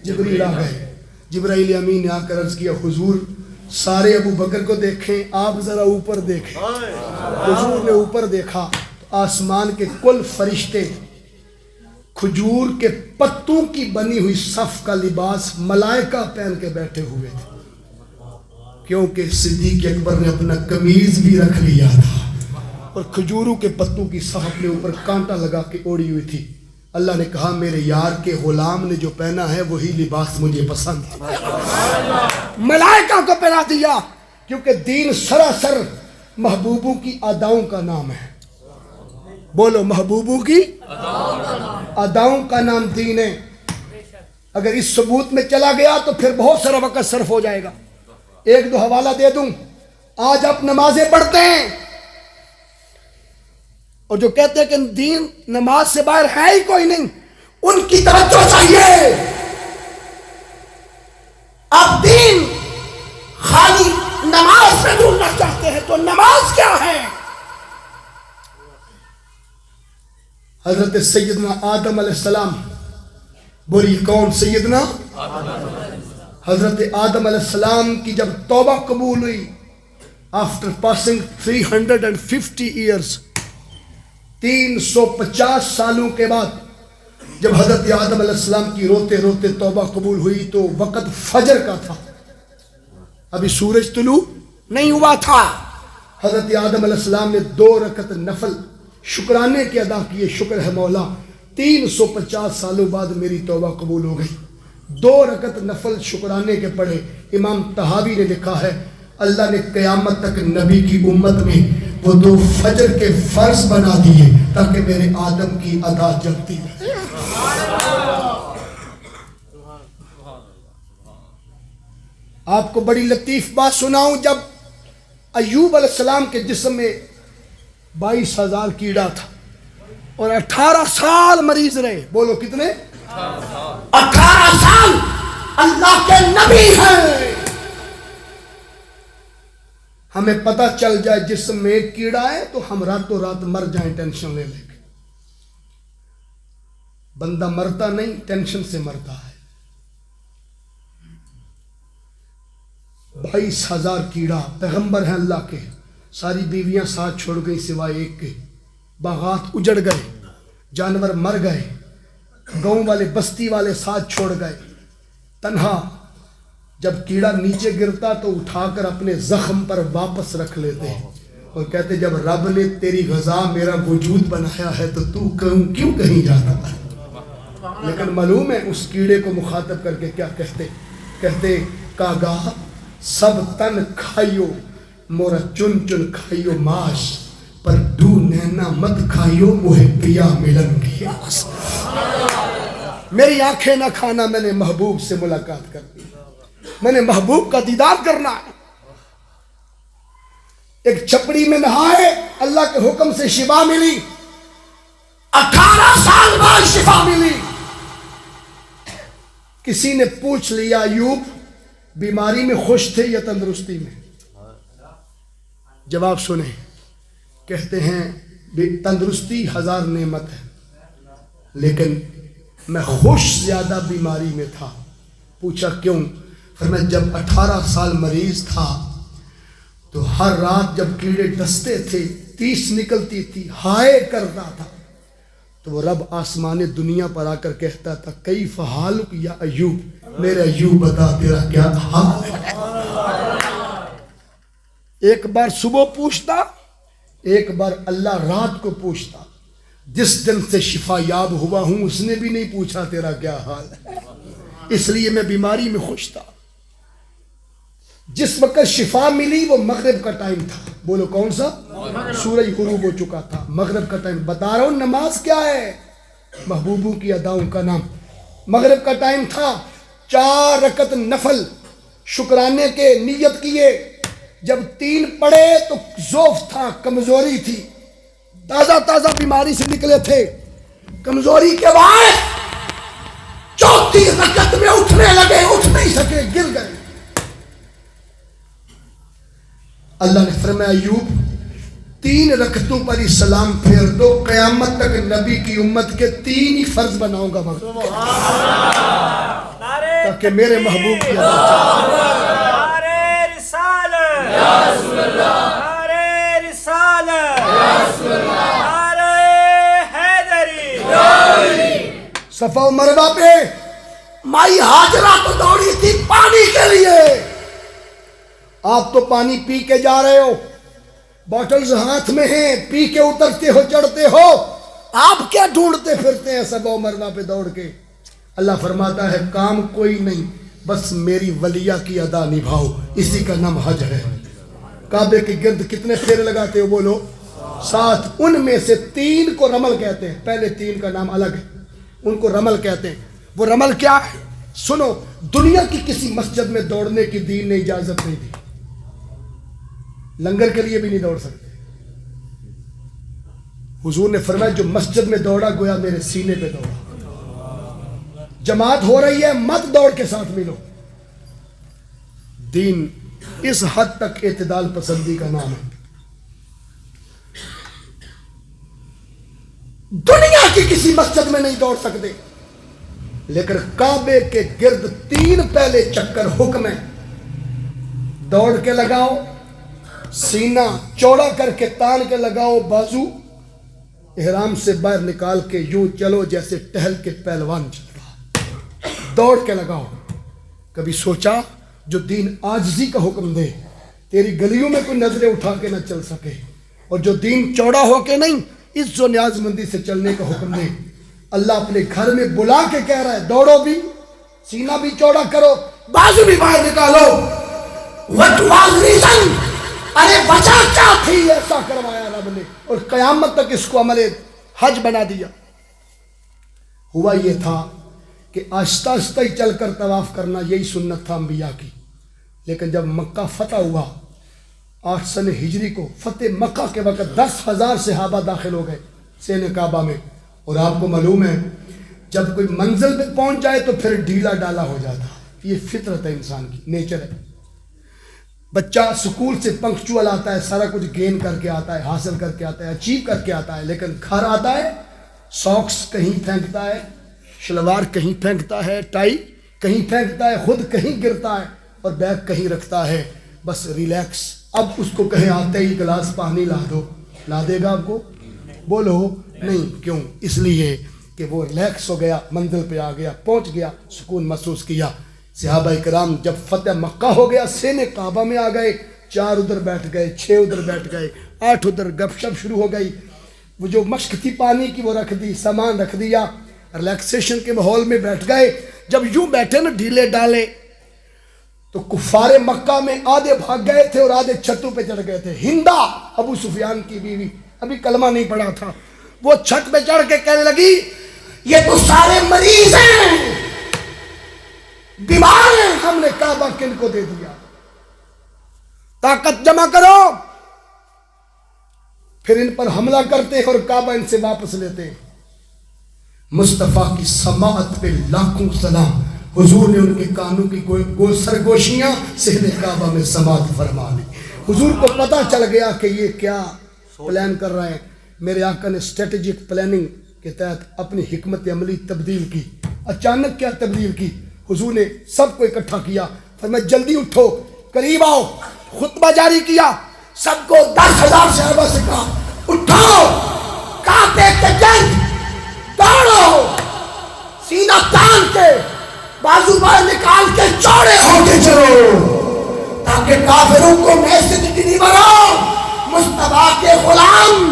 جبریل آ گئے. جبرائیل امین نے آ کر عرض کیا حضور سارے ابو بکر کو دیکھیں، آپ ذرا اوپر دیکھیں. حضور نے اوپر دیکھا تو آسمان کے کل فرشتے کھجور کے پتوں کی بنی ہوئی صف کا لباس ملائکہ پہن کے بیٹھے ہوئے تھے، کیونکہ صدیق اکبر نے اپنا قمیض بھی رکھ لیا تھا اور کھجوروں کے پتوں کی صف اپنے اوپر کانٹا لگا کے اوڑی ہوئی تھی. اللہ نے کہا میرے یار کے غلام نے جو پہنا ہے وہی لباس مجھے پسند ہے. ملائکہ کو پہنا دیا کیونکہ دین سراسر محبوبوں کی اداؤں کا نام ہے. بولو محبوبوں کی اداؤں کا نام دین ہے. اگر اس ثبوت میں چلا گیا تو پھر بہت سارا وقت صرف ہو جائے گا. ایک دو حوالہ دے دوں. آج آپ نمازیں پڑھتے ہیں اور جو کہتے ہیں کہ دین نماز سے باہر ہے ہی کوئی نہیں، ان کی توجہ چاہیے. اب دین خالی نماز سے ڈھونڈنا چاہتے ہیں تو نماز کیا ہے؟ حضرت سیدنا آدم علیہ السلام. بولی کون؟ سیدنا حضرت آدم علیہ السلام کی جب توبہ قبول ہوئی آفٹر پاسنگ 350 ایئرز، 350 سالوں کے بعد جب حضرت آدم علیہ السلام کی روتے روتے توبہ قبول ہوئی تو وقت فجر کا تھا، ابھی سورج طلوع نہیں ہوا تھا. حضرت آدم علیہ السلام نے 2 رکعت نفل شکرانے کے ادا کیے. شکر ہے مولا 350 سالوں بعد میری توبہ قبول ہو گئی. 2 رکعت نفل شکرانے کے پڑھے. امام طحاوی نے لکھا ہے اللہ نے قیامت تک نبی کی امت میں وہ 2 فجر کے فرض بنا دیے تاکہ میرے آدم کی ادا جلتی رہے. آپ کو بڑی لطیف بات سناؤں. جب ایوب علیہ السلام کے جسم میں 22,000 کیڑا تھا اور 18 سال مریض رہے. بولو کتنے؟ 18 سال. اللہ کے نبی ہیں. ہمیں پتہ چل جائے جسم میں ایک کیڑا ہے تو ہم راتوں رات مر جائیں ٹینشن لے لے کے. بندہ مرتا نہیں، ٹینشن سے مرتا ہے. 22,000 کیڑا. پیغمبر ہیں اللہ کے، ساری بیویاں ساتھ چھوڑ گئی سوائے ایک کے. باغات اجڑ گئے، جانور مر گئے، گاؤں والے بستی والے ساتھ چھوڑ گئے. تنہا جب کیڑا نیچے گرتا تو اٹھا کر اپنے زخم پر واپس رکھ لیتے اور کہتے جب رب نے تیری غذا میرا وجود بنایا ہے تو کیوں کہیں جاتا ہے. لیکن معلوم ہے اس کیڑے کو مخاطب کر کے کیا کہتے کاگا سب تن کھائیو مورا چن چن کھائیو ماش پر ڈو نینا مت کھائیو موہ پیا ملن کی آس. میری آنکھیں نہ کھانا، میں نے محبوب سے ملاقات کرنی، میں نے محبوب کا دیدار کرنا ہے. ایک چھپڑی میں نہائے، اللہ کے حکم سے شفا ملی. 18 سال بعد شفا ملی. کسی نے پوچھ لیا ایوب بیماری میں خوش تھے یا تندرستی میں؟ جواب سنیں. کہتے ہیں تندرستی 1000 نعمت ہے لیکن میں خوش زیادہ بیماری میں تھا. پوچھا کیوں؟ فرمایا جب 18 سال مریض تھا تو ہر رات جب کیڑے ڈستے تھے، 30 نکلتی تھی، ہائے کرتا تھا تو وہ رب آسمان دنیا پر آ کر کہتا تھا کیف حالک یا ایوب، میرے ایوب بتا تیرا کیا حال ہے. ایک بار صبح پوچھتا، ایک بار اللہ رات کو پوچھتا. جس دن سے شفا یاب ہوا ہوں اس نے بھی نہیں پوچھا تیرا کیا حال ہے، اس لیے میں بیماری میں خوش تھا. جس وقت شفا ملی وہ مغرب کا ٹائم تھا. بولو کون سا؟ سورج غروب ہو چکا تھا، مغرب کا ٹائم. بتا رہا ہوں نماز کیا ہے. محبوبوں کی اداؤں کا نام. مغرب کا ٹائم تھا, 4 رکعت نفل شکرانے کے نیت کیے. جب 3 پڑھے تو ضعف تھا, کمزوری تھی, تازہ بیماری سے نکلے تھے. کمزوری کے بعد 4تھی رکعت میں اٹھنے لگے, اٹھ نہیں سکے, گر گئے. اللہ نے فرمایا ایوب 3 رکعتوں پر ہی سلام پھیر دو, قیامت تک نبی کی امت کے 3 ہی فرض بناؤں گا مگر, تاکہ میرے محبوب کی ادا چاہے. نعرے رسالت یا رسول اللہ, نعرے رسالت یا رسول اللہ, نعرے حیدری. صفا و مروہ پہ مائی ہاجرہ تو دوڑی تھی پانی کے لیے. آپ تو پانی پی کے جا رہے ہو, بوٹلز ہاتھ میں ہیں, پی کے اترتے ہو چڑھتے ہو, آپ کیا ڈھونڈتے پھرتے ہیں صفا و مروہ پہ دوڑ کے. اللہ فرماتا ہے کام کوئی نہیں, بس میری ولیہ کی ادا نبھاؤ, اسی کا نام حج ہے. کعبے کے گرد کتنے پھیرے لگاتے ہو بولو؟ 7. ان میں سے 3 کو رمل کہتے ہیں. پہلے 3 کا نام الگ ہے, ان کو رمل کہتے ہیں. وہ رمل کیا ہے؟ سنو, دنیا کی کسی مسجد میں دوڑنے کی دین نے اجازت نہیں دی. لنگر کے لیے بھی نہیں دوڑ سکتے. حضور نے فرمایا جو مسجد میں دوڑا گویا میرے سینے پہ دوڑا. جماعت ہو رہی ہے, مت دوڑ کے ساتھ ملو. دین اس حد تک اعتدال پسندی کا نام ہے. دنیا کی کسی مسجد میں نہیں دوڑ سکتے, لیکن کعبے کے گرد 3 پہلے چکر حکم ہے. دوڑ کے لگاؤ, سینہ چوڑا کر کے تان کے لگاؤ, بازو احرام سے باہر نکال کے یوں چلو جیسے ٹہل کے پہلوان چل رہا. دوڑ کے لگاؤ. کبھی سوچا جو دین عاجزی کا حکم دے, تیری گلیوں میں کوئی نظریں اٹھا کے نہ چل سکے, اور جو دین چوڑا ہو کے نہیں عز و نیاز مندی سے چلنے کا حکم دے. اللہ اپنے گھر میں بلا کے کہہ رہا ہے دوڑو بھی, سینہ بھی چوڑا کرو, بازو بھی باہر نکالو. What was reason? ارے وجہ کیا تھی ایسا کروایا رب نے, اور قیامت تک اس کو عمل حج بنا دیا. ہوا یہ تھا کہ آہستہ آہستہ ہی چل کر طواف کرنا یہی سنت تھا انبیاء کی. لیکن جب مکہ فتح ہوا 8 سن ہجری کو, فتح مکہ کے وقت 10,000 صحابہ داخل ہو گئے سین کعبہ میں. اور آپ کو معلوم ہے جب کوئی منزل پہ پہنچ جائے تو پھر ڈھیلا ڈالا ہو جاتا. یہ فطرت ہے انسان کی, نیچر ہے. بچہ سکول سے پنکچوئل آتا ہے, سارا کچھ گین کر کے آتا ہے, حاصل کر کے آتا ہے, اچیو کر کے آتا ہے, لیکن گھر آتا ہے ساکس کہیں پھینکتا ہے, شلوار کہیں پھینکتا ہے, ٹائی کہیں پھینکتا ہے, خود کہیں گرتا ہے, اور بیگ کہیں رکھتا ہے. بس ریلیکس. اب اس کو کہیں آتے ہی گلاس پانی لا دو, لا دے گا آپ کو؟ بولو نہیں. کیوں؟ اس لیے کہ وہ ریلیکس ہو گیا, منزل پہ آ گیا, پہنچ گیا, سکون محسوس کیا. صحابہ کرام جب فتح مکہ ہو گیا سین کعبہ میں آ گئے, 4 ادھر بیٹھ گئے, 6 ادھر بیٹھ گئے, 8 ادھر, گپ شپ شروع ہو گئی. وہ جو مشق تھی پانی کی وہ رکھ دی, سامان رکھ دیا, ریلیکسیشن کے ماحول میں بیٹھ گئے. جب یوں بیٹھے نا ڈھیلے ڈالے تو کفار مکہ میں آدھے بھاگ گئے تھے اور آدھے چھتوں پہ چڑھ گئے تھے. ہندا ابو سفیان کی بیوی, ابھی کلمہ نہیں پڑھا تھا, وہ چھت پہ چڑھ کے کہنے لگی یہ تو سارے مریض ہیں, بیمار ہیں, ہم نے کعبہ کن کو دے دیا, طاقت جمع کرو. پھر ان پر حملہ کرتے ہیں اور کعبہ ان سے واپس لیتے ہیں. مصطفیٰ کی سماعت پہ لاکھوں سلام. حضور نے ان کے کانوں کی سرگوشیاں صحن کعبہ میں سماعت فرما لی. حضور کو پتہ چل گیا کہ یہ کیا پلان کر رہے ہیں. میرے آقا نے اسٹریٹجک پلاننگ کے تحت اپنی حکمت عملی تبدیل کی. اچانک کیا تبدیل کی؟ حضور نے سب کو اکٹھا کیا, فرمایا جلدی اٹھو, قریب آؤ. خطبہ جاری کیا, سب کو 10,000 صحابہ سے کہا اٹھاؤ, کعبے کے گرد دوڑو, سینہ تان کے, بازو باہر نکال کے چوڑے ہو کے چلو, تاکہ کافروں کو میسج ڈلیور ہو. مصطفیٰ کے غلام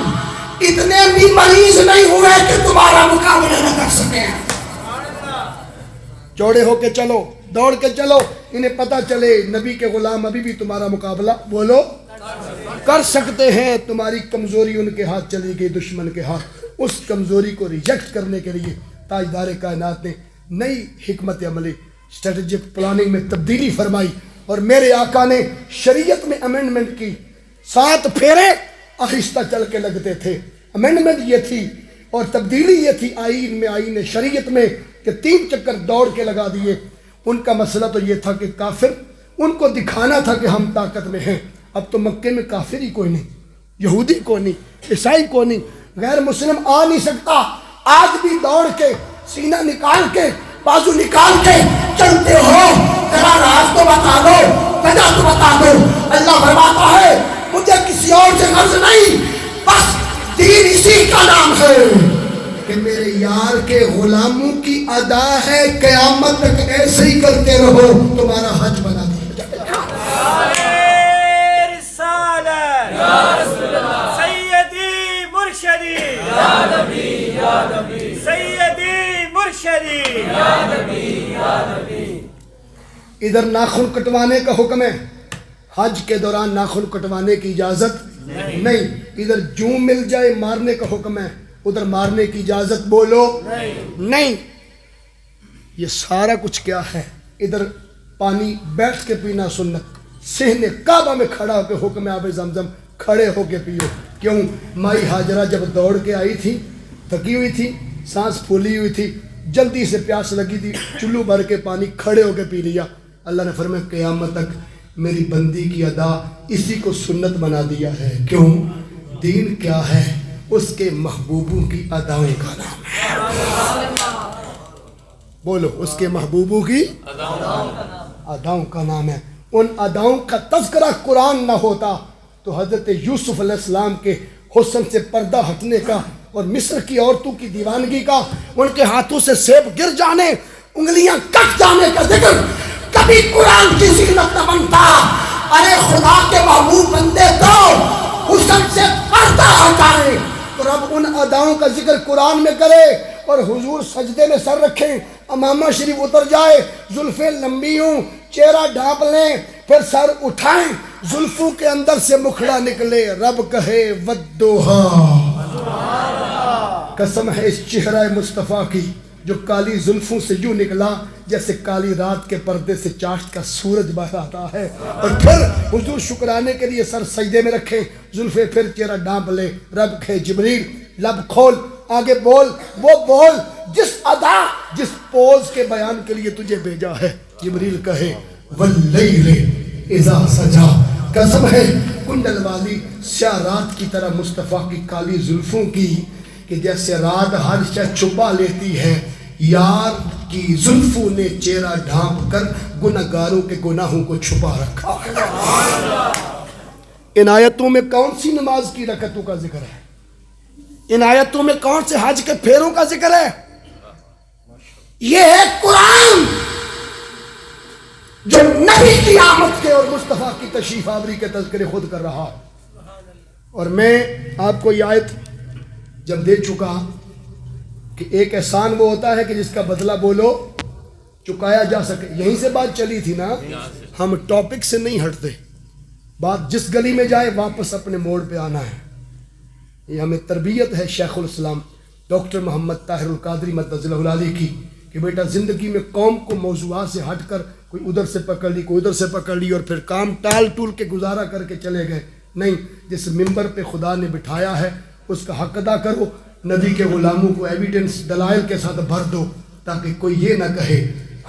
اتنے بھی مریض نہیں ہوئے کہ تمہارا مقابلہ نہ کر سکیں. چوڑے ہو کے چلو, دوڑ کے چلو, انہیں پتہ چلے نبی کے غلام ابھی بھی تمہارا مقابلہ بولو کر سکتے ہیں. تمہاری کمزوری ان کے ہاتھ چلی گئی, دشمن کے ہاتھ. اس کمزوری کو ریجیکٹ کرنے کے لیے تاجدار کائنات نے نئی حکمت عملی اسٹریٹجک پلاننگ میں تبدیلی فرمائی اور میرے آقا نے شریعت میں امینڈمنٹ کی. 7 پھیرے آہستہ چل کے لگتے تھے. امینڈمنٹ یہ تھی اور تبدیلی یہ تھی آئین میں، آئین شریعت میں، کہ 3 چکر دوڑ کے لگا دیے. ان کا مسئلہ تو یہ تھا کہ کافر، ان کو دکھانا تھا کہ ہم طاقت میں ہیں. اب تو مکے میں کافر ہی کوئی نہیں، یہودی کوئی نہیں، عیسائی کوئی نہیں، غیر مسلم آ نہیں سکتا. آج بھی دوڑ کے سینہ نکال کے بازو نکال کے چلتے ہو، ذرا راز تو بتا دو، وجہ تو بتا دو. اللہ فرماتا ہے مجھے کسی اور سے غرض نہیں، بس دین اسی کا نام ہے کہ میرے یار کے غلاموں کی ادا ہے. قیامت تک ایسے ہی کرتے رہو، تمہارا حج بنا دیا جائے گا. سیدی مرشدی یا نبی یا نبی، سیدی مرشدی یا نبی یا نبی. ادھر ناخن کٹوانے کا حکم ہے، حج کے دوران ناخن کٹوانے کی اجازت نہیں. ادھر جوں مل جائے مارنے کا حکم ہے، ادھر مارنے کی اجازت بولو نہیں. یہ سارا کچھ کیا ہے؟ ادھر پانی بیٹھ کے پینا سنت، صحن کعبہ میں کھڑا ہو کے حکم آب زمزم کھڑے ہو کے پیو. کیوں؟ مائی ہاجرہ جب دوڑ کے آئی تھی، تھکی ہوئی تھی، سانس پھولی ہوئی تھی، جلدی سے پیاس لگی تھی، چلو بھر کے پانی کھڑے ہو کے پی لیا. اللہ نے فرمایا قیامت تک میری بندی کی ادا اسی کو سنت بنا دیا ہے. کیوں؟ دین کیا ہے؟ اس کے محبوبوں کی اداؤں کا نام ہے. بولو، اس کے محبوبوں کی اداؤں کا نام ہے. ان اداؤں کا تذکرہ قرآن نہ ہوتا تو حضرت یوسف علیہ السلام کے حسن سے پردہ ہٹنے کا اور مصر کی عورتوں کی دیوانگی کا، ان کے ہاتھوں سے سیب گر جانے، انگلیاں کٹ جانے کا ذکر کبھی قرآن کی زینت نہ بنتا. ارے خدا کے محبوب بندے تو حسن سے پردہ ہٹائیں تو رب ان اداؤں کا ذکر قرآن میں کرے اور حضور سجدے میں سر رکھیں، امامہ شریف اتر جائے، زلفیں لمبی ہوں، چہرہ ڈھانپ لیں، پھر سر اٹھائیں، زلفوں کے اندر سے مکھڑا نکلے، رب کہے ودوہا. قسم ہے اس چہرہ مصطفیٰ کی جو کالی زلفوں سے یوں نکلا جیسے کالی رات کے پردے سے چاشت کا سورج باہر آتا ہے. اور پھر حضور شکرانے کے لیے سر سجدے میں رکھیں، زلفیں پھر چہرہ ڈھانپ لے، رب کہے جبریل لب کھول، آگے بول، وہ بول جس ادا جس پوز کے بیان کے لیے تجھے بھیجا ہے. جبریل کہے واللیل اذا سجا. قسم ہے کنڈل والی سیاہ رات کی طرح مصطفیٰ کی کالی زلفوں کی کہ جیسے رات ہر شے چھپا لیتی ہے، یار کی زلفوں نے چہرہ ڈھانپ کر گناہگاروں کے گناہوں کو چھپا رکھا ہے. ان آیتوں میں کون سی نماز کی رکعتوں کا ذکر ہے؟ ان آیتوں میں کون سے حج کے پھیروں کا ذکر ہے؟ یہ ہے قرآن جو نبی کی آمد کے اور مصطفیٰ کی تشریف آوری کے تذکرے خود کر رہا. اور میں آپ کو یہ آیت جب دے چکا کہ ایک احسان وہ ہوتا ہے کہ جس کا بدلہ بولو چکایا جا سکے. یہیں سے بات چلی تھی نا، ہم ٹاپک سے نہیں ہٹتے، بات جس گلی میں جائے واپس اپنے موڑ پہ آنا ہے. یہ ہمیں تربیت ہے شیخ الاسلام ڈاکٹر محمد طاہر القادری مدد اللہ علیہ کی کہ بیٹا زندگی میں قوم کو موضوعات سے ہٹ کر کوئی ادھر سے پکڑ لی، کوئی ادھر سے پکڑ لی اور پھر کام ٹال ٹول کے گزارا کر کے چلے گئے. نہیں، جس ممبر پہ خدا نے بٹھایا ہے اس کا حق ادا کرو. نبی کے غلاموں کو ایویڈنس دلائل کے ساتھ بھر دو تاکہ کوئی یہ نہ کہے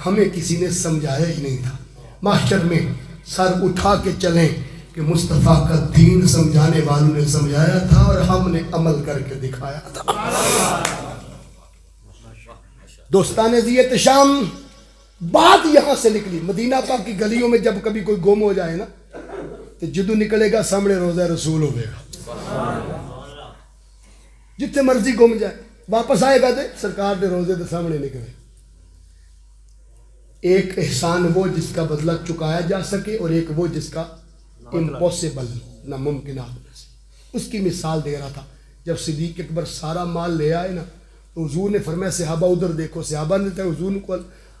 ہمیں کسی نے سمجھایا ہی نہیں تھا. محشر میں سر اٹھا کے چلیں کہ مصطفیٰ کا دین سمجھانے والوں نے سمجھایا تھا اور ہم نے عمل کر کے دکھایا تھا. دوستان ذیت شام، بات یہاں سے نکلی. مدینہ پاک کی گلیوں میں جب کبھی کوئی گم ہو جائے نا تو جدو نکلے گا سامنے روضہ رسول ہوئے گا. جتنے مرضی گم جائے واپس آئے گا تو سرکار دے روزے دے سامنے نکلے. ایک احسان وہ جس کا بدلہ چکایا جا سکے اور ایک وہ جس کا امپاسبل، ناممکنات میں سے. اس کی مثال دے رہا تھا. جب صدیق اکبر سارا مال لے آئے نا تو حضور نے فرمایا صحابہ ادھر دیکھو. صحابہ نے کہا حضور کو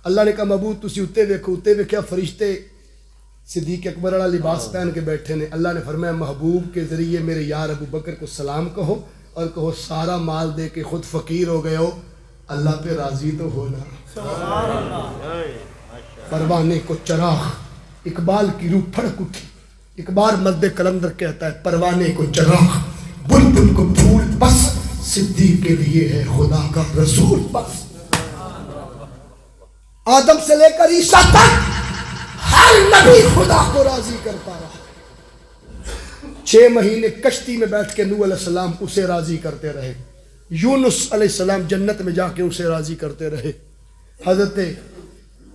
اللہ نے کہا محبوب تسی اتے دیکھو. اتے دیکھا فرشتے صدیق اکبر والا لباس پہن کے بیٹھے نے. اللہ نے فرمایا محبوب کے ذریعے میرے یار ابو بکر کو سلام کہو اور کہو سارا مال دے کے خود فقیر ہو گئے ہو، اللہ پہ راضی تو ہونا۔ پروانے کو چراغ، اقبال کی روح پھڑک اٹھی۔ اقبال مرد کلندر کہتا ہے پروانے کو چراغ، بلبل کو پھول بس، صدیق کے لیے ہے خدا کا رسول بس۔ آدم سے لے کر عیسیٰ تک ہر نبی خدا کو راضی کرتا رہا۔ 6 مہینے کشتی میں بیٹھ کے نوح علیہ السلام اسے راضی کرتے رہے، یونس علیہ السلام جنت میں جا کے اسے راضی کرتے رہے، حضرت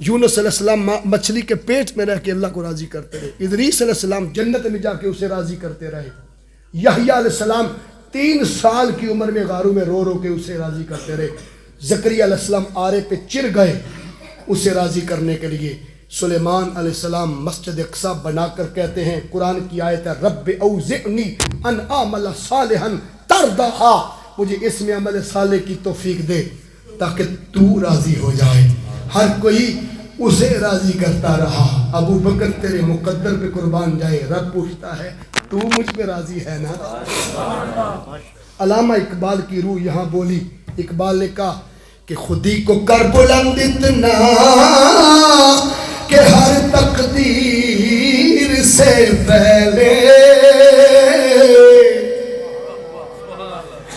یونس علیہ السلام مچھلی کے پیٹ میں رہ کے اللہ کو راضی کرتے رہے، ادریس علیہ السلام جنت میں جا کے اسے راضی کرتے رہے، یحییٰ علیہ السلام 3 سال کی عمر میں غاروں میں رو رو کے اسے راضی کرتے رہے، زکریا علیہ السلام آرے پہ چر گئے اسے راضی کرنے کے لیے، سلیمان علیہ السلام مسجد اقصی بنا کر کہتے ہیں، قرآن کی آیت ہے رب اوزعنی ان اعمل صالحا ترضیٰ، مجھے اس میں عمل صالح کی توفیق دے تاکہ تو راضی ہو جائے۔ ہر کوئی اسے راضی کرتا رہا، ابو بکر تیرے مقدر پہ قربان جائے، رب پوچھتا ہے تو مجھ پہ راضی ہے نا؟ علامہ اقبال کی روح یہاں بولی، اقبال نے کہا کہ خودی کو کر بلند اتنا کہ ہر تقدیر سے پہلے،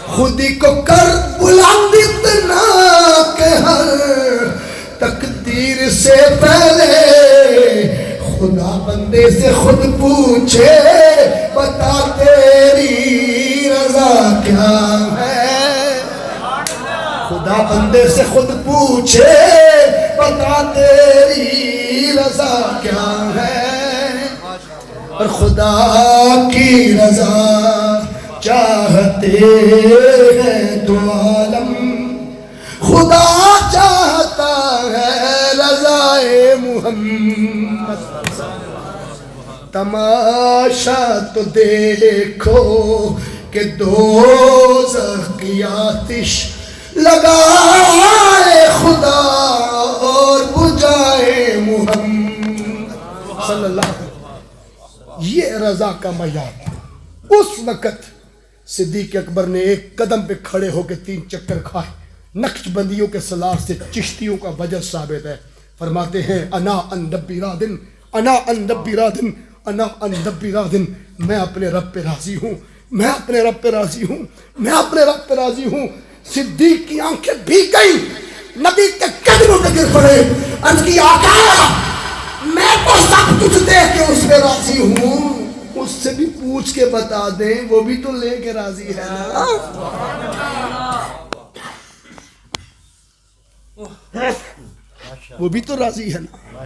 خودی کو کر بلند اتنا کہ ہر تقدیر سے پہلے، خدا بندے سے خود پوچھے بتا تیری رضا کیا ہے، خدا بندے سے خود پوچھے بتا تیری رضا کیا ہے، اور خدا کی رضا چاہتے ہیں تو عالم، خدا چاہتا ہے رضائے محمد، تماشا تو دیکھو کہ دوزخ کی آتش لگائے خدا اور بجھائے محمد صلی اللہ علیہ وسلم۔ یہ رضا کا معیار۔ اس وقت صدیق اکبر نے ایک قدم پہ کھڑے ہو کے 3 چکر کھائے، نقش بندیوں کے سلاف سے چشتیوں کا وجہ ثابت ہے، فرماتے ہیں انا ان ربی رادن، انا ان ربی رادن، انا ان ربی رادن، میں اپنے رب پہ راضی ہوں، میں اپنے رب پہ راضی ہوں، میں اپنے رب پہ راضی ہوں۔ صدیق کی آنکھیں بھیگ گئی، نبی کے قدموں پہ گر پڑے، عرض کی آقا میں تو سب کچھ دے کے اس پہ راضی ہوں، اس سے بھی پوچھ کے بتا دیں وہ بھی تو لے کے راضی ہے نا۔ وہ بھی تو راضی ہے نا۔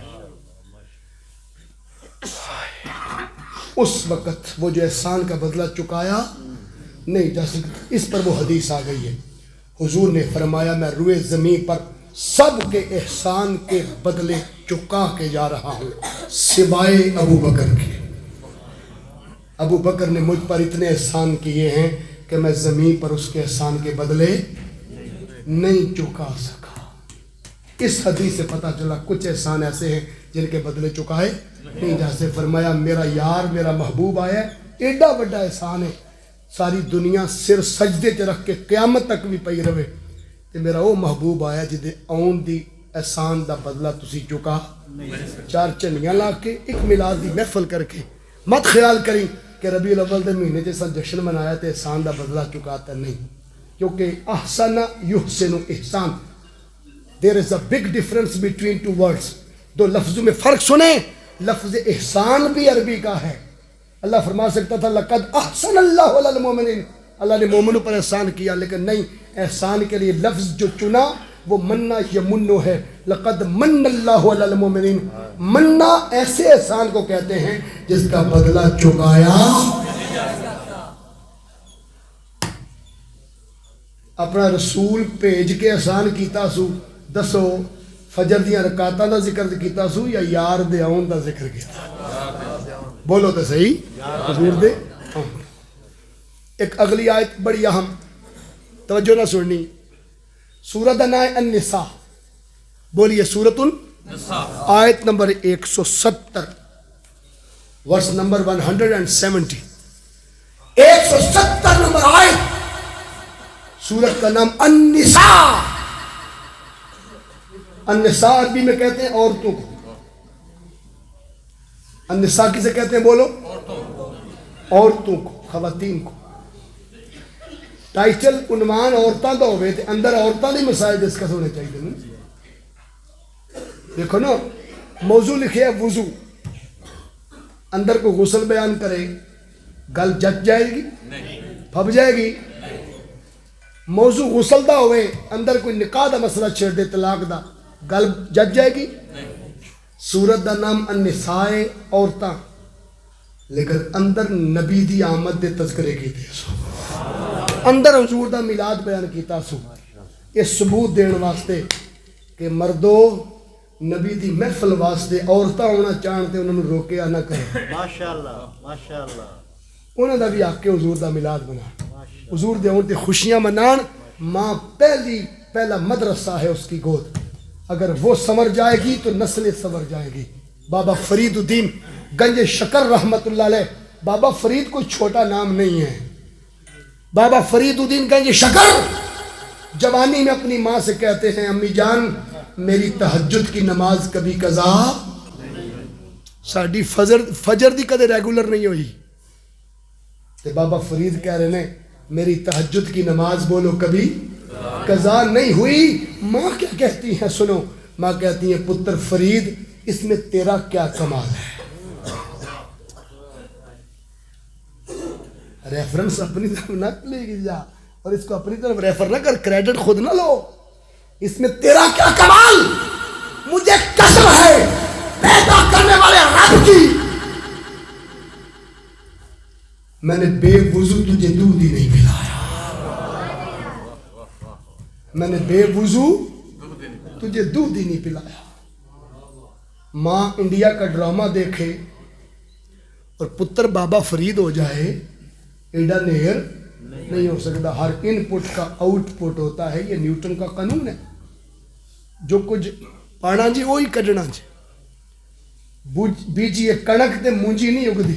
اس وقت وہ جو احسان کا بدلہ چکایا نہیں جا سکتا، اس پر وہ حدیث آ گئی ہے، حضور نے فرمایا میں روئے زمین پر سب کے احسان کے بدلے چکا کے جا رہا ہوں سوائے ابو بکر کے۔ ابو بکر نے مجھ پر اتنے احسان کیے ہیں کہ میں زمین پر اس کے احسان کے بدلے نہیں چکا سکا۔ اس حدیث سے پتہ چلا کچھ احسان ایسے ہیں جن کے بدلے چکائے نہیں جا سے۔ فرمایا میرا یار میرا محبوب آیا ہے، ایڈا بڑا احسان ہے، ساری دنیا سر سجدے چ رکھ کے قیامت تک بھی پئی رہے، تے میرا وہ محبوب آیا جدے آن دی احسان دا بدلہ تسی چکا 4 چنیاں لا کے ایک میلاد دی محفل کر کے مت خیال کریں کہ ربیع الاول دے مہینے جیسا جشن منایا تے احسان دا بدلہ چکاتا نہیں، کیونکہ احسن یحسن احسان، there is a big difference between 2 words، 2 لفظوں میں فرق سنیں۔ لفظ احسان بھی عربی کا ہے، اللہ فرما سکتا تھا لقد احسن اللہ علی المؤمنین، اللہ نے مومنوں پر احسان کیا، لیکن نہیں، احسان کے لیے لفظ جو چنا وہ منا یمنو ہے، لقد من اللہ علی المؤمنین۔ منا ایسے احسان کو کہتے ہیں جس کا بدلہ چکایا۔ اپنا رسول بھیج کے احسان کیتا سو، دسو فجر دیاں رکعتاں دا ذکر کیتا سو یا یار دے آن دا ذکر کیتا؟ بولو تو صحیح، حضور دے آن۔ ایک اگلی آیت بڑی اہم، توجہ نہ سننی، سورۃ النساء، بولیے سورۃ النساء آیت نمبر 170 ورس نمبر 170، 170 نمبر آیت، سورت کا نام النساء. النساء عربی میں کہتے ہیں عورتوں کو. النساء کسے کہتے ہیں بولو؟ عورتوں کو, خواتین کو. ٹائٹل عنوان عورتاں تو ہوئے تھے, اندر عورتاں نہیں مسائل ڈسکس ہونے چاہیے نا. دیکھو نا, موضوع لکھے ہے وضو, اندر کو غسل بیان کرے, گل جچ جائے گی؟ پھب جائے گی. موضوع غسل دا ہوئے, اندر کوئی نکاح دا مسئلہ چھیڑ دے, طلاق دا, گل جچ جائے گی؟ سورت دا نام النساء, عورتاں, لیکن اندر نبی دی آمد دے تذکرے کی تھے سو, اندر حضور دا میلاد بیان کیتا سو. یہ ثبوت دین واسطے کہ مردو نبی دی محفل واسطے عورتاں ہونا چاہتے انہوں نے روکیا نہ کرے. ماشاءاللہ ماشاءاللہ. انہوں دا بھی آکے حضور دا میلاد بنا, حضور دے ہون تے خوشیاں منان. ماں پہلا مدرسہ ہے اس کی گود, اگر وہ سنور جائے گی تو نسلیں سنور جائے گی. بابا فرید الدین گنج شکر رحمت اللہ علیہ, بابا فرید کوئی چھوٹا نام نہیں ہے. بابا فرید الدین گنج شکر جوانی میں اپنی ماں سے کہتے ہیں, امی جان میری تہجد کی نماز کبھی قضا, ساڈی فجر دی کدے ریگولر نہیں ہوئی. تے بابا فرید کہہ رہے ہیں میری تہجد کی نماز بولو کبھی قضا نہیں ہوئی. ماں کیا کہتی ہیں سنو, ماں کہتی ہیں پتر فرید اس میں تیرا کیا کمال ہے. ریفرنس اپنی طرف نہ لے گی جا, اور اس کو اپنی طرف ریفر نہ کر, کریڈٹ خود نہ لو. اس میں تیرا کیا کمال, مجھے قسم ہے پیدا کرنے والے رب کی, میں نے بے وضو تجھے دودھ ہی نہیں پلایا. میں نے بے وضو تجھے دودھ ہی نہیں پلایا. ماں انڈیا کا ڈرامہ دیکھے اور پتر بابا فرید ہو جائے, ایڈا نہر نہیں ہو سکتا. ہر ان پٹ کا آؤٹ پٹ ہوتا ہے, یہ نیوٹن کا قانون ہے. جو کچھ پانا جی وہی کڈنا جی. بیجی کنک تے مونجی نہیں اگدی,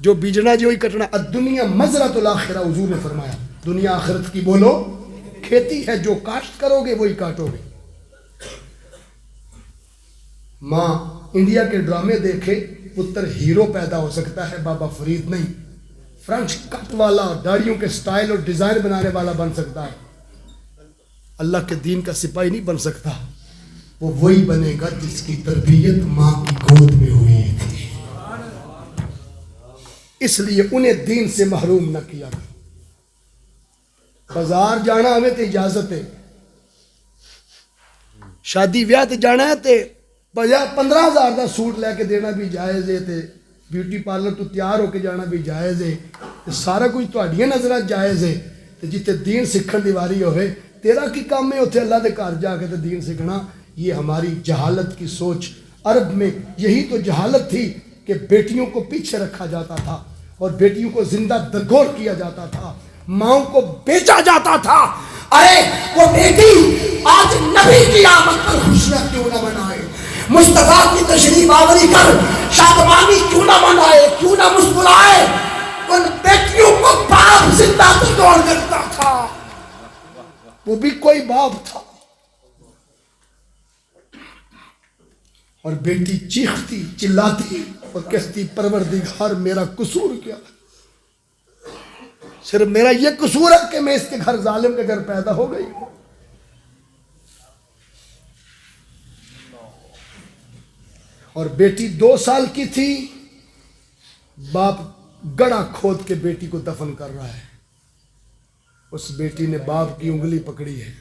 جو بیجنا جی وہی کٹنا. الدنیا مزرعۃ الاخرہ, حضور نے فرمایا دنیا آخرت کی بولو کھیتی ہے, جو کاشت کرو گے وہی کاٹو گے. ماں انڈیا کے ڈرامے دیکھے, پتر ہیرو پیدا ہو سکتا ہے, بابا فرید نہیں. فرنچ کٹ والا, داڑھیوں کے سٹائل اور ڈیزائن بنانے والا بن سکتا ہے, اللہ کے دین کا سپاہی نہیں بن سکتا. وہ وہی بنے گا جس کی تربیت ماں کی گود میں ہوئی تھی. اس لیے انہیں دین سے محروم نہ کیا گیا. بازار جانا ہمیں تے اجازت ہے, شادی بیاہ تے جانا ہے تے 15,000 دا سوٹ لے کے دینا بھی جائز ہے, تے بیوٹی پارلر تو تیار ہو کے جانا بھی جائز ہے, تے سارا کچھ تہاڈیاں نظرات جائز ہے. تے جتے دین سکھن دی واری ہوئے, تیرا کی کام ہے اتنے اللہ دے گھر جا کے تے دین سیکھنا. یہ ہماری جہالت کی سوچ. عرب میں یہی تو جہالت تھی کہ بیٹیوں کو پیچھے رکھا جاتا تھا اور بیٹیوں کو زندہ درگور کیا جاتا تھا, ماؤں کو بیچا جاتا تھا. ارے وہ بیٹی آج نبی کی آمد پر خوشیاں کیوں نہ منائے, مصطفیٰ کی تشریف آوری کر شادمانی کیوں نہ منائے, کیوں نہ مسکرائے. ان بیٹیوں کو باپ زندہ درگور کرتا تھا, وہ بھی کوئی باپ تھا. اور بیٹی چیختی چلاتی اور کہتی پروردگار میرا قصور کیا, صرف میرا یہ قصور ہے کہ میں اس کے گھر ظالم کے گھر پیدا ہو گئی. اور بیٹی 2 سال کی تھی, باپ گڑا کھود کے بیٹی کو دفن کر رہا ہے. اس بیٹی نے باپ کی انگلی پکڑی ہے,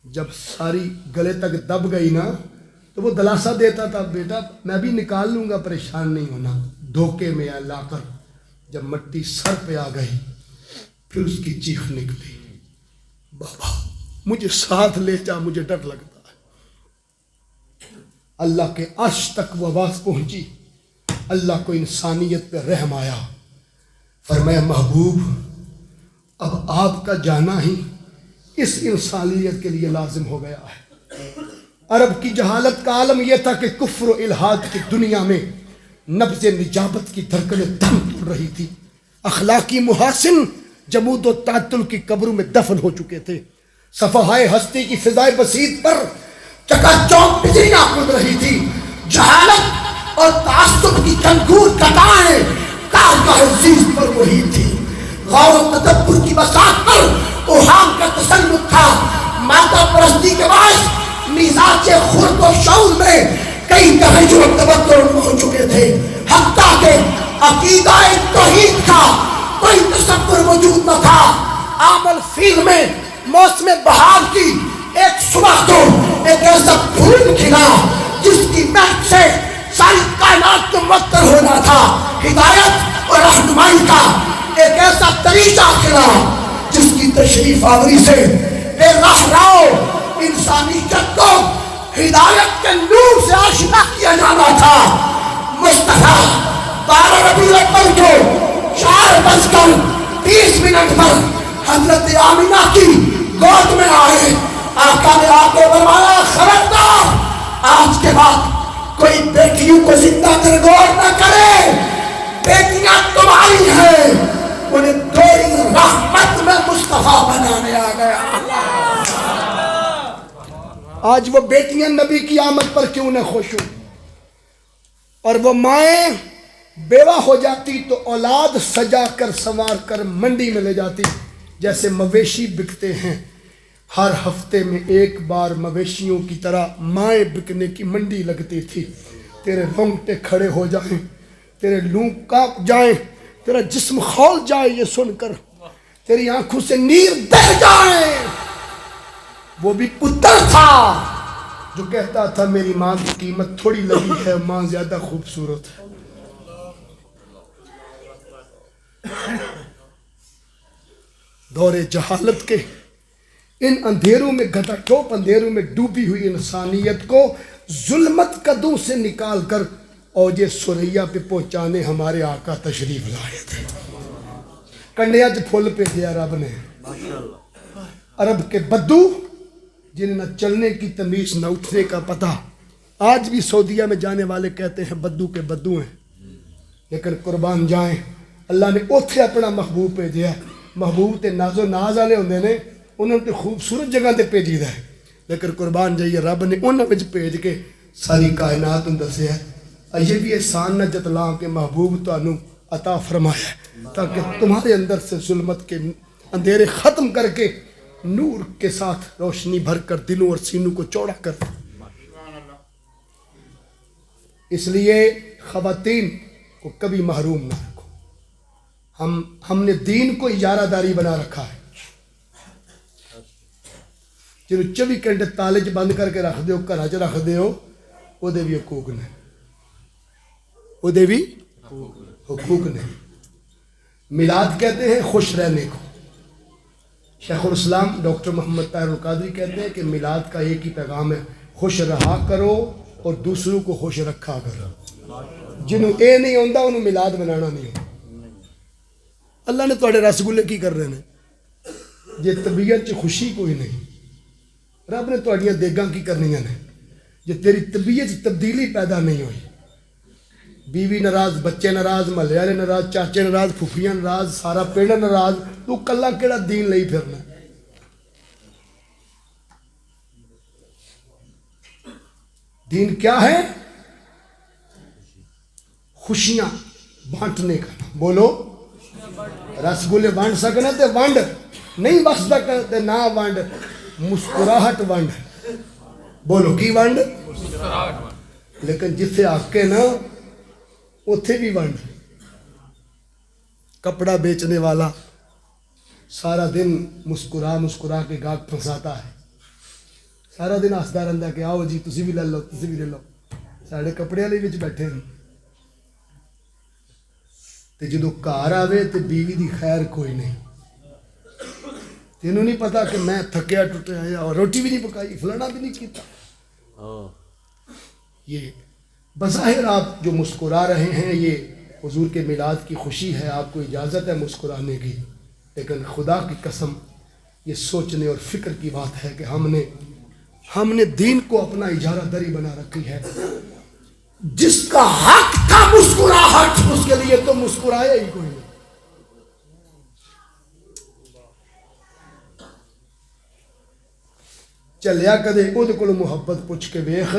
جب ساری گلے تک دب گئی نا تو وہ دلاسا دیتا تھا, بیٹا میں بھی نکال لوں گا, پریشان نہیں ہونا. دھوکے میں لا کر جب مٹی سر پہ آ گئی, پھر اس کی چیخ نکلی, بابا مجھے ساتھ لے جا, مجھے ڈر لگتا ہے. اللہ کے عرش تک وہ آواز پہنچی, اللہ کو انسانیت پہ رحم آیا. فرمایا محبوب اب آپ کا جانا ہی اس انسانیت کے لیے لازم ہو گیا ہے. عرب کی جہالت کا عالم یہ تھا کہ کفر و الحاد کی دنیا میں نبض نجابت کی دھڑکنیں دم توڑ رہی تھی. اخلاقی محاسن جمود و تعطل کی قبروں میں دفن ہو چکے تھے. صفحائے ہستی کی فضائے بسیط پر چکا چوک بجلیاں کود رہی تھی. جہالت اور تعصب کی کنکور کتائیں کارگاہ عزیز پر وہی تھی. غور و تدبر کی بساط پر اوہام کا تسلط تھا. مادہ پرستی کے باعث مزاج خرد و شعور میں کئی تغیر و تبدل ہو چکے تھے. حتیٰ کہ عقیدہ توحید کا کوئی تصور موجود نہ تھا. عامل فیل میں موسم بہار کی ایک صبح کو ایک ایسا پھول کھلا جس کی مہک سے ساری کائنات کو معطر ہونا تھا. ہدایت اور رہنمائی کا ایک ایسا طریقہ کھلا جس کی تشریف آوری سے بے راہ راؤ انسانیت کو ہدایت کے نور سے آشنا کیا جانا تھا. مصطفیٰ 12 ربیع الاول کو 4:20 پر حضرت آمینہ کی گود میں آئے. آقا نے آ کے فرمایا خبردار آج کے بعد کوئی بیٹیوں کو زندہ کر غور نہ کرے. بیٹیاں تمہاری ہیں. انہیں تیری رحمت میں مصطفیٰ بنانے آ گیا. آج وہ بیٹیاں نبی کی آمد پر کیوں نہ خوش ہوں. اور وہ مائیں بیوہ ہو جاتی تو اولاد سجا کر سنوار کر منڈی میں لے جاتی. جیسے مویشی بکتے ہیں ہر ہفتے میں ایک بار مویشیوں کی طرح مائیں بکنے کی منڈی لگتی تھی. تیرے رونگٹے کھڑے ہو جائیں, تیرے لوں کانپ جائیں, تیرا جسم کھول جائے یہ سن کر, تیری آنکھوں سے نیر بہہ جائیں. وہ بھی پتر تھا جو کہتا تھا میری ماں کی قیمت تھوڑی لگی ہے, ماں زیادہ خوبصورت ہے. دور جہالت کے ان اندھیروں میں گھٹا ٹوپ اندھیروں میں ڈوبی ہوئی انسانیت کو ظلمت قدوں سے نکال کر اوج ثریا پہ پہنچانے ہمارے آقا تشریف لائے تھے. کنڈیا چ پھول پہ دیا رب نے. عرب کے بدو جنہیں نہ چلنے کی تمیز نہ اٹھنے کا پتہ, آج بھی سعودیہ میں جانے والے کہتے ہیں بدو کے بدو ہیں. لیکن قربان جائیں اللہ نے اوتھے اپنا محبوب بھیجا. محبوب تے ناز و ناز والے ہوندے نے, انہوں نے خوبصورت جگہ تے بھیجیدا ہے. لیکن قربان جائیے رب نے انہاں وچ بھیج کے ساری کائنات نوں دسیا ہے. یہ بھی احسان نہ جتلاں کہ محبوب تانوں عطا فرمایا ہے تاکہ تمہارے اندر سے ظلمت کے اندھیرے ختم کر کے نور کے ساتھ روشنی بھر کر دلوں اور سینوں کو چوڑا کر. اس لیے خواتین کو کبھی محروم نہ رکھو. ہم نے دین کو اجارہ داری بنا رکھا ہے. جنہوں 24 گھنٹے تالے چ بند کر کے رکھ دیو, گھر چ رکھ دیو, وہ دے بھی حقوق نے, وہ دے بھی حقوق نے. میلاد کہتے ہیں خوش رہنے کو. شیخ الاسلام ڈاکٹر محمد طاہر القادری کہتے ہیں کہ میلاد کا ایک ہی پیغام ہے, خوش رہا کرو اور دوسروں کو خوش رکھا کرو. جنہوں اے نہیں ہوندا انہوں میلاد منانا نہیں ہوندا. اللہ نے تواڈے رسگلے کی کر رہے ہیں جے طبیعت چ خوشی کوئی نہیں. رب نے تواڈیاں دیگاں کی کرنیاں نے جے تیری طبیعت چ تبدیلی پیدا نہیں ہوئی. بیوی ناراض, بچے ناراض, محلے والے ناراض, چاچے ناراض, پھوپھیاں ناراض, سارا پنڈ ناراض, تو کلا کیڑا دین لئی پھرنا. دین کیا ہے؟ خوشیاں بانٹنے کا. بولو رسگلے بانٹ سکنا تے ونڈ نہیں بستا تے نہ ونڈ, مسکراہٹ ونڈ. بولو کی ونڈ؟ لیکن جتھے آکے نا اتھے بھی ونڈ. کپڑا بیچنے والا سارا دن مسکرا کے گاہک پھنساتا ہے. سارا دن ہسدا رہندا کہ آؤ جی تسی بھی لے لو, تسی بھی لے لو. ساڈے کپڑے والے وچ بیٹھے ہیں تے جدوں گھر آوے تے بیوی دی خیر کوئی نہیں. تینوں نہیں پتا کہ میں تھکیا ٹوٹیا آیا اور روٹی بھی نہیں پکائی, فلانا بھی نہیں کیتا. یہ بظاہر آپ جو مسکرا رہے ہیں یہ حضور کے میلاد کی خوشی ہے, آپ کو اجازت ہے مسکرانے کی. لیکن خدا کی قسم یہ سوچنے اور فکر کی بات ہے کہ ہم نے دین کو اپنا اجارہ داری بنا رکھی ہے. جس کا حق تھا مسکراہٹ اس کے لیے تو مسکرایا ہی کوئی نہیں. چلیا کدے اودے کولوں محبت پوچھ کے ویخ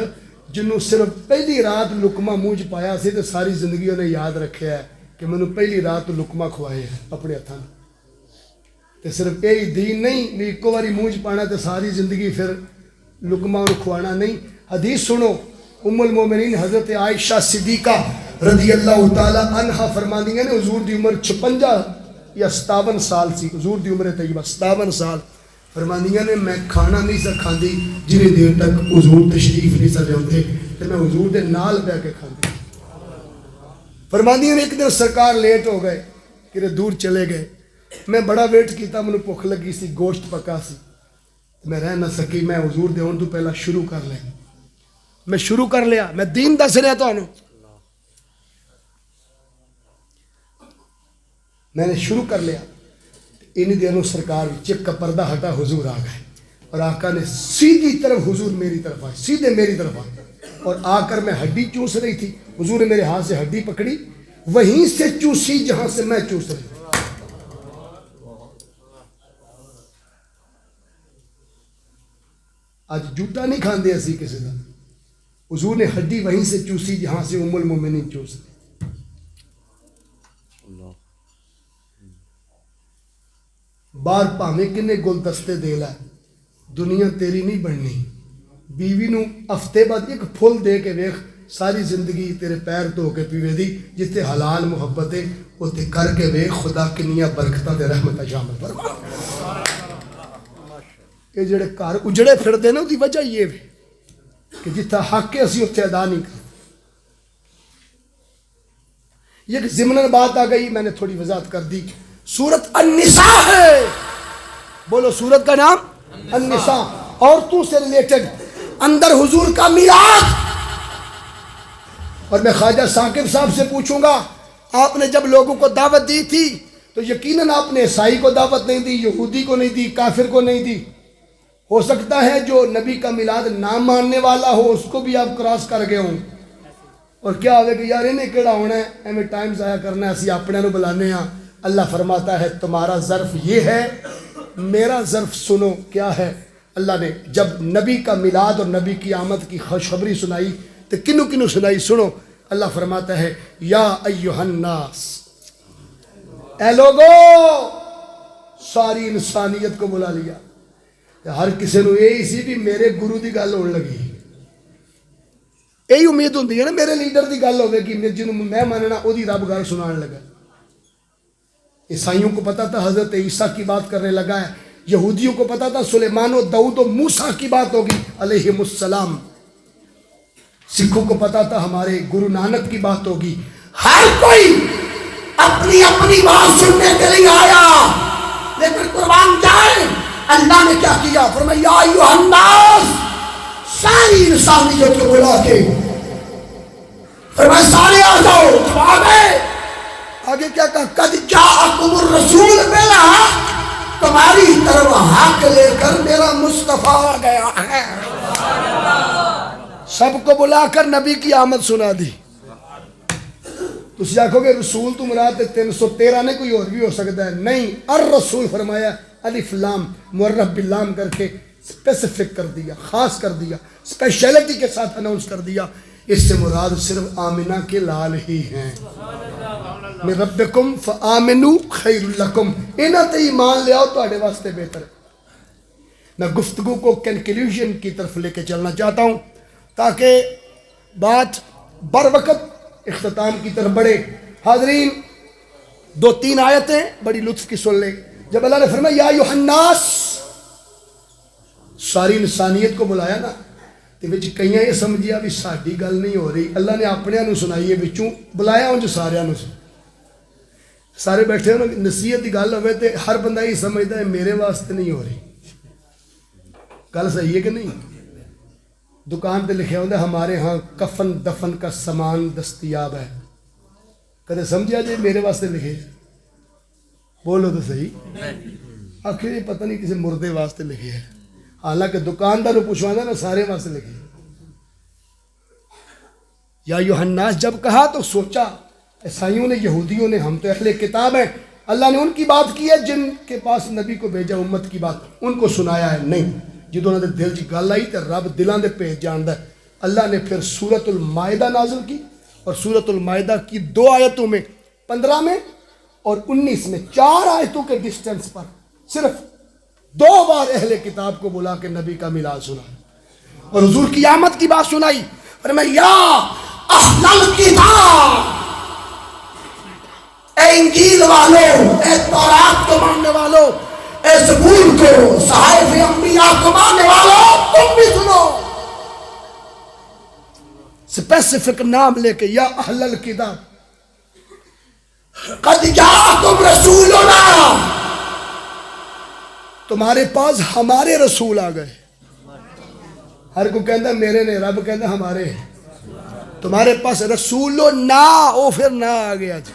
جنوں صرف پہلی رات لقمہ منہ چ پایا سی تے ساری زندگی انہیں یاد رکھیا ہے کہ مینوں پہلی رات لقمہ کھوائے ہے اپنے ہتھاں تے صرف یہی دین نہیں بھی ایک باری منہ چ پانا تے ساری زندگی پھر لقمہ انہوں کھوانا نہیں. حدیث سنو ام المومنین حضرت عائشہ صدیقہ رضی اللہ تعالی عنہا فرماندیاں نے حضور دی عمر 56 یا 57 سال سی. حضور دی عمر طیبہ 57 سال. فرماندیاں نے میں کھانا نہیں سا کھاندی جنہیں دیر تک حضور تشریف نہیں سا لے تے میں حضور دے نال بہ کے کھاندی. فرماندیاں نے ایک دن سرکار لیٹ ہو گئے کہ دور چلے گئے. میں بڑا ویٹ کیتا مجھے بھوک لگی سی گوشت پکا سی میں رہ نہ سکی. میں حضور دے ہون تو پہلا شروع کر لیں. میں شروع کر لیا. میں دین دس رہا تو میں نے شروع کر لیا. انہی دنوں سرکار چک کا پردہ ہٹا حضور آ گئے اور آقا نے سیدھی طرف حضور میری طرف آئے سیدھے میری طرف آئے اور آ کر میں ہڈی چوس رہی تھی. حضور نے میرے ہاتھ سے ہڈی پکڑی وہیں سے چوسی جہاں سے میں چوس رہی تھی. آج جھوٹا نہیں کھاندے اسی کسی کا. حضور نے ہڈی وہیں سے چوسی جہاں سے ام المومنین چوس رہی. بار پاویں کنے گلدستے دے لے دنیا تیری نہیں بننی. بیوی نو ہفتے بعد ایک پھول دے کے ویخ ساری زندگی تیرے پیر دھو کے پیوے دی. جتے حلال محبت ہے اتنے کر کے ویخ خدا کنیاں برکتاں تے رحمتاں شامل فرما. یہ جڑے گھر اجڑے پھرتے نا دی وجہ یہ ہے کہ جتنا حق ہے اسی اتنے ادا نہیں کرتے. یہ ضمن بات آ گئی میں نے تھوڑی وضاحت کر دی. سورت النساء ہے. بولو سورت کا نام النساء. عورتوں سے ریلیٹڈ اندر حضور کا میلاد. اور میں خواجہ ثاقب صاحب سے پوچھوں گا آپ نے جب لوگوں کو دعوت دی تھی تو یقیناً آپ نے عیسائی کو دعوت نہیں دی یہودی کو نہیں دی کافر کو نہیں دی. ہو سکتا ہے جو نبی کا میلاد نہ ماننے والا ہو اس کو بھی آپ کراس کر گئے ہوں. اور کیا ہوئے کہ یار انہیں کیڑا ہونا ہے ایویں ٹائم ضائع کرنا ہے اسی اپنے نو بلانے ہاں. اللہ فرماتا ہے تمہارا ظرف یہ ہے میرا ظرف سنو کیا ہے. اللہ نے جب نبی کا میلاد اور نبی کی آمد کی خوشخبری سنائی تو کنو کنو سنائی سنو. اللہ فرماتا ہے یا ایہا الناس اے لوگو ساری انسانیت کو بلا لیا. ہر کسی نو یہی سی بھی میرے گرو دی گل ہونے لگی. یہی امید ہوندی ہے نا میرے لیڈر دی گل ہوگی کہ جنوں میں ماننا او دی رب گل سنان لگا. عیسائیوں کو پتا تھا حضرت عیسیٰ کی بات کرنے لگا ہے. یہودیوں کو پتا تھا سلیمان و داؤد و موسیٰ کی بات ہوگی علیہم السلام. سکھوں کو پتا تھا ہمارے گرو نانک کی بات ہوگی. ہر کوئی اپنی اپنی بات سننے کے لیے آیا لیکن قربان جائے اللہ نے کیا کیا فرمایا یا ایھا الناس ساری انسانیت کو بلا کے فرمایا سارے آ جاؤ. جب آ گئے آگے کیا کہا قد جاءکم الرسول بالحق تمہاری طرف حق لے کر میرا مصطفیٰ آ گیا ہے. سب کو بلا کر نبی کی آمد سنا دی. تسی آکھو گے رسول تو مراد 313 نے کوئی اور بھی ہو سکتا ہے. نہیں الرسول فرمایا الف لام معرف باللام کر کے اسپیسیفک کر دیا خاص کر دیا اسپیشلٹی کے ساتھ اناؤنس کر دیا. اس سے مراد صرف آمنہ کے لال ہی ہیں. من ربکم فآمنوا خیر لکم انہاں تے ایمان لے آؤ تہاڈے واسطے بہتر ہے. میں گفتگو کو کنکلیوژن کی طرف لے کے چلنا چاہتا ہوں تاکہ بات بر وقت اختتام کی طرف بڑھے. حاضرین 2-3 آیتیں بڑی لطف کی سن لیں. جب اللہ نے فرمایا یا ایھا الناس ساری انسانیت کو بلایا نا تو وچ کئیاں یہ سمجھیا بھی ساڈی گل نہیں ہو رہی. اللہ نے اپنے نو سنائی ہے وچوں بلایا انج سارے نو. سارے بیٹھے ہو نصیحت کی گل ہوئے تو ہر بندہ یہ سمجھتا ہے میرے واسطے نہیں ہو رہی. گل صحیح ہے کہ نہیں. دکان پہ لکھا ہوتا ہے ہمارے ہاں کفن دفن کا سامان دستیاب ہے. کدے سمجھا جی میرے واسطے لکھے بولو تو صحیح. آخر یہ پتہ نہیں کسی مردے واسطے لکھے ہے حالانکہ دکاندار کو پوچھوانا نا سارے واسطے لکھے. یا ایھا الناس جب کہا تو سوچا عیسائیوں نے یہودیوں نے ہم تو اہل کتاب ہیں. اللہ نے ان کی بات کی ہے جن کے پاس نبی کو بھیجا امت کی بات ان کو سنایا ہے. نہیں جدوں انہاں دے دل 'چ گل آئی تے رب دلاں دے بھیت جاندا ہے. اللہ نے پھر سورۃ المائدہ نازل کی اور سورۃ المائدہ کی 2 آیتوں میں 15 میں اور 19 میں 4 آیتوں کے ڈسٹنس پر صرف 2 بار اہل کتاب کو بلا کے نبی کا میلاد سنا اور حضور کی آمد کی بات سنائی. فرمایا یا اہل الکتاب، اے انجیل والو، اے تورات کو ماننے والو، اے زبور کو، صحائف انبیاء کو ماننے والو، تم بھی سنو. اسپیسیفک نام لے کے یا اہل الکتاب قد جاءکم رسولنا، تمہارے پاس ہمارے رسول آ گئے. ہر کو کہندہ میرے نے، رب کہندہ ہمارے. تمہارے پاس رسولنا، او پھر نہ آ گیا جی.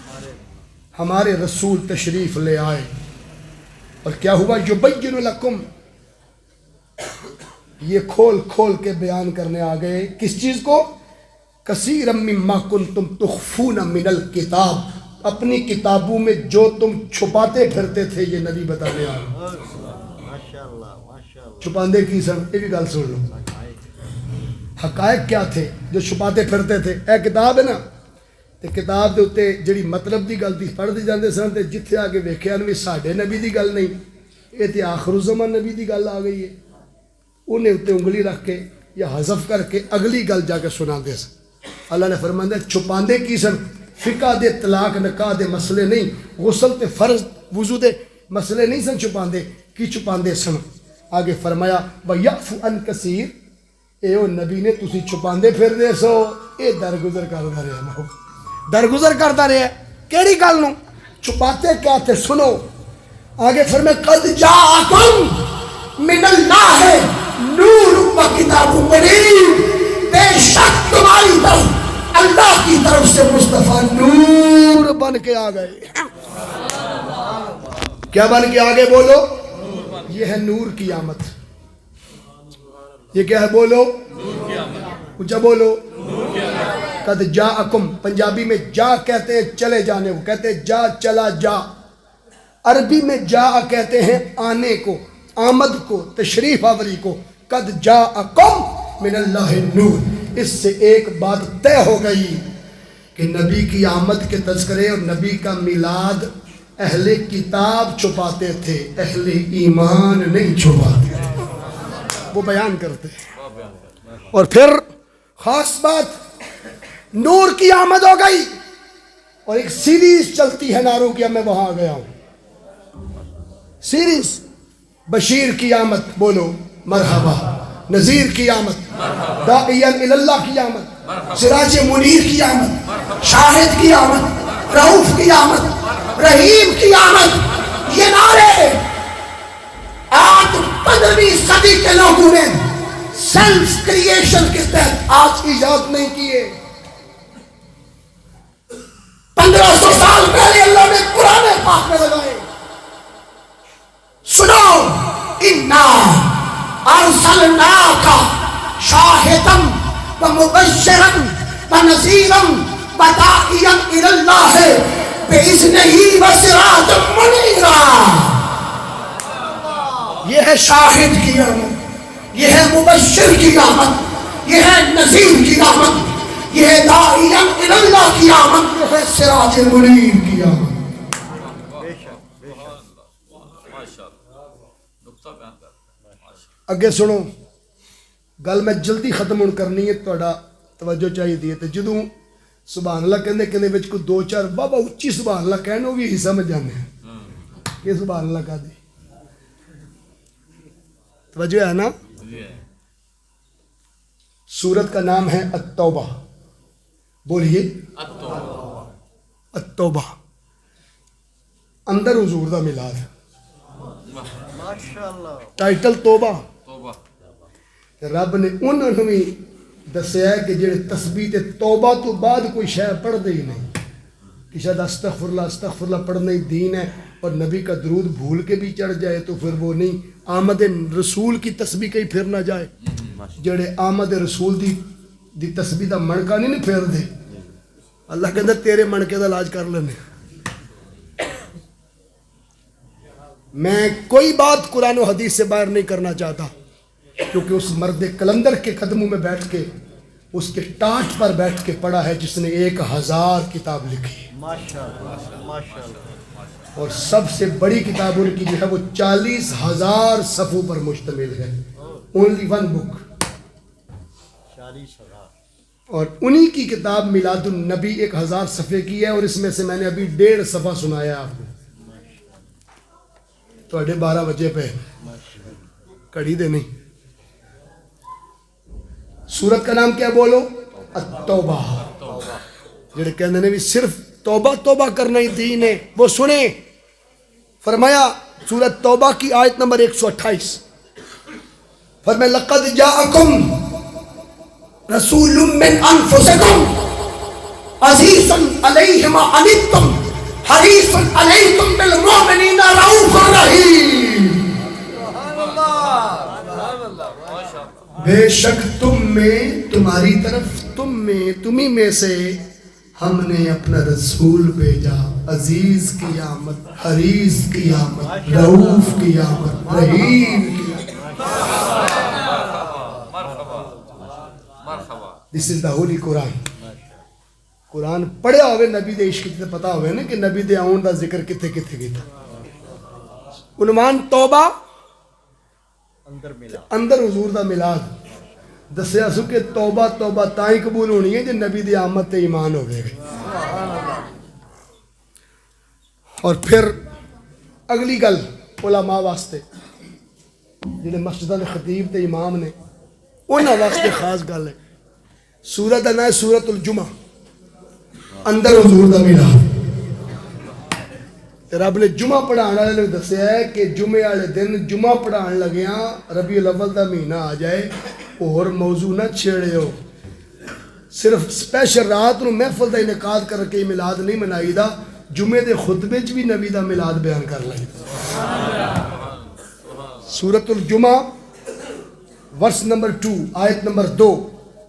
ہمارے رسول تشریف لے آئے اور کیا ہوا؟ یبین لکم، یہ کھول کھول کے بیان کرنے آ گئے. کس چیز کو؟ کثیرا مما کنتم تخفون من الکتاب، اپنی کتابوں میں جو تم چھپاتے پھرتے تھے یہ نبی بتانے آ رہے. چھپاندے کی سن، یہ بھی گل سن لو. حقائق کیا تھے جو چھپاتے پھرتے تھے؟ اے کتاب ہے نا، تے کتاب دے اتے جڑی مطلب دی گل دی پڑھ دی جاندے سن تے جتھے آگے ویکھیا نوی ساڈے نبی دی گل نہیں، یہ تے آخر الزمان نبی دی گل آ گئی ہے. انہیں اتے انگلی رکھ کے یا حذف کر کے اگلی گل جا کے سنا دے سن. اللہ نے فرمایا چھپاندے کی سن؟ فقہ دے طلاق نکاح دے مسئلے نہیں، غسل تے فرض وضو دے مسئلے نہیں سن چھپاندے. کی چھپاندے سن؟ آگے فرمایا وَيَعْفُ عَنْ كَثِيرٍ، اے او نبی نے تسی چھپاندے پھر دے سو. اے درگزر کردا رہے نا، درگزر کرتا رہے. کیڑی گل نو چھپاتے کیا تھے؟ سنو. آگے فرمایا قد جاءکم من اللہ نور و کتاب مبین، بے شک تمہاری طرف اللہ کی طرف سے مصطفیٰ نور بن کے آ گئے. کیا بن کے آگے بولو؟ یہ ہے نور کی آمد. یہ کیا ہے بولو؟ اونچا بولو. قد جاءکم، پنجابی میں جا کہتے ہیں چلے جانے کو، کہتے ہیں جا چلا جا. عربی میں جا کہتے ہیں آنے کو، آمد کو، تشریف آوری کو. قد جاءکم من اللہ نور. اس سے ایک بات طے ہو گئی کہ نبی کی آمد کے تذکرے اور نبی کا میلاد اہل کتاب چھپاتے تھے، اہل ایمان نہیں چھپاتے تھے، وہ بیان کرتے. اور پھر خاص بات، نور کی آمد ہو گئی اور ایک سیریز چلتی ہے ناروں کی. میں وہاں گیا ہوں. سیریز بشیر کی آمد، بولو مرحبا. نذیر کی آمد، داعیا اللہ کی آمد، سراج منیر کی آمد، شاہد کی آمد، رؤوف کی آمد، رحیم کی آمد. یہ نعرے آج 15ویں صدی کے لوگوں نے سیلف کریشن کے تحت آج ایجاد نہیں کیے. 1500 سال پہلے اللہ نے قرآن پاک میں لگائے. سنو، انا ارسلناک شاہدا ومبشرا ونذیرا وداعیا الی اللہ باذنہ وسراجا منیرا. یہ ہے شاہد کی آمد، یہ ہے مبشر کی آمد، یہ ہے نذیر کی آمد، یہ ہے داعیا الی اللہ کی آمد، یہ ہے سراج منیر کی آمد. اگے سنو گل، میں جلدی ختم ہون کرنی ہے، تھوڑا توجہ چاہیے دی. تے جدوں سبحان اللہ کہندے کہندے وچ کوئی 2-4 بابا اچھی سبحان اللہ کہنا وہ بھی سمجھ جانے ہیں کہ سبحان اللہ کا دی. توجہ ہے نا؟ سورت کا نام ہے التوبہ. بولیے التوبہ. اندر حضور دا میلاد، ٹائٹل توبہ. رب نے انہوں نے بھی دسیا ہے کہ جڑے تسبیح تے توبہ تو بعد کوئی شے پڑھ دے ہی نہیں، کہ شاید استغفر اللہ پڑھنا ہی دین ہے. اور نبی کا درود بھول کے بھی چڑھ جائے تو پھر وہ نہیں. آمد رسول کی تسبیح کہیں پھر نہ جائے. جڑے آمد رسول دی تسبیح دا منکا نہیں پھیر دے، اللہ کہتا تیرے منکے دا علاج کر لینے. میں کوئی بات قرآن و حدیث سے باہر نہیں کرنا چاہتا. کیونکہ اس مرد کلندر کے قدموں میں بیٹھ کے اس کے ٹاٹ پر بیٹھ کے پڑھا ہے جس نے 1000 کتاب لکھی، ماشاءاللہ ماشاءاللہ. اور سب سے بڑی کتاب ان کی جو ہے وہ 40,000 صفحوں پر مشتمل ہے. Only one book. 40,000. اور انہی کی کتاب میلاد النبی 1000 صفحے کی ہے، اور اس میں سے میں نے ابھی 1.5 صفحہ سنایا آپ کو. تو 12:30 بجے پہ کڑی دے نہیں. سورت کا نام کیا بولو؟ التوبہ. جڑے کہندے نے بھی صرف توبہ توبہ کرنا ہی دین ہے وہ سنیں. فرمایا سورت توبہ کی آیت نمبر 128، فرمایا لقد جاءکم رسول من انفسکم عزیز علیہ ما عنتم حریص علیکم بالمؤمنین رؤوف رحیم. بے شک تم میں، تمہاری طرف، تمہیں میں سے ہم نے اپنا رسول بھیجا. عزیز کی آمد، حریص کی آمد، رؤوف کی آمد، رحیم کی آمد. دس از دا ہولی قرآن. قرآن پڑھیا ہوئے نبی دے عشق کتے پتا ہوئے نا کہ نبی دے آن دا ذکر کتے کتے گیتا. عنوان توبہ، اندر حضور دا میلاد. دسیا سو کہ توبہ توبہ تائیں قبول ہونی ہے جی نبی دی آمد تے ایمان ہو گئے. اور پھر اگلی گل علماء واسطے جنہیں مسجد خطیب تے امام نے انہاں واسطے خاص گل ہے. سورت دا نام ہے سورت الجمعہ، اندر حضور دا میلاد. رب نے جمعہ پڑھانے والے نے دسیا ہے کہ جمعے والے دن جمعہ پڑھان لگیاں ربیع الاول دا مہینہ آ جائے اور موضوع نہ چھیڑے ہو. صرف سپیشل رات نو محفل دا انعقاد کر کے میلاد نہیں منائی دا، جمعے دے خطبے چ بھی نبی دا میلاد بیان کر لیں. سورت الجمعہ ورس نمبر 2 آیت نمبر 2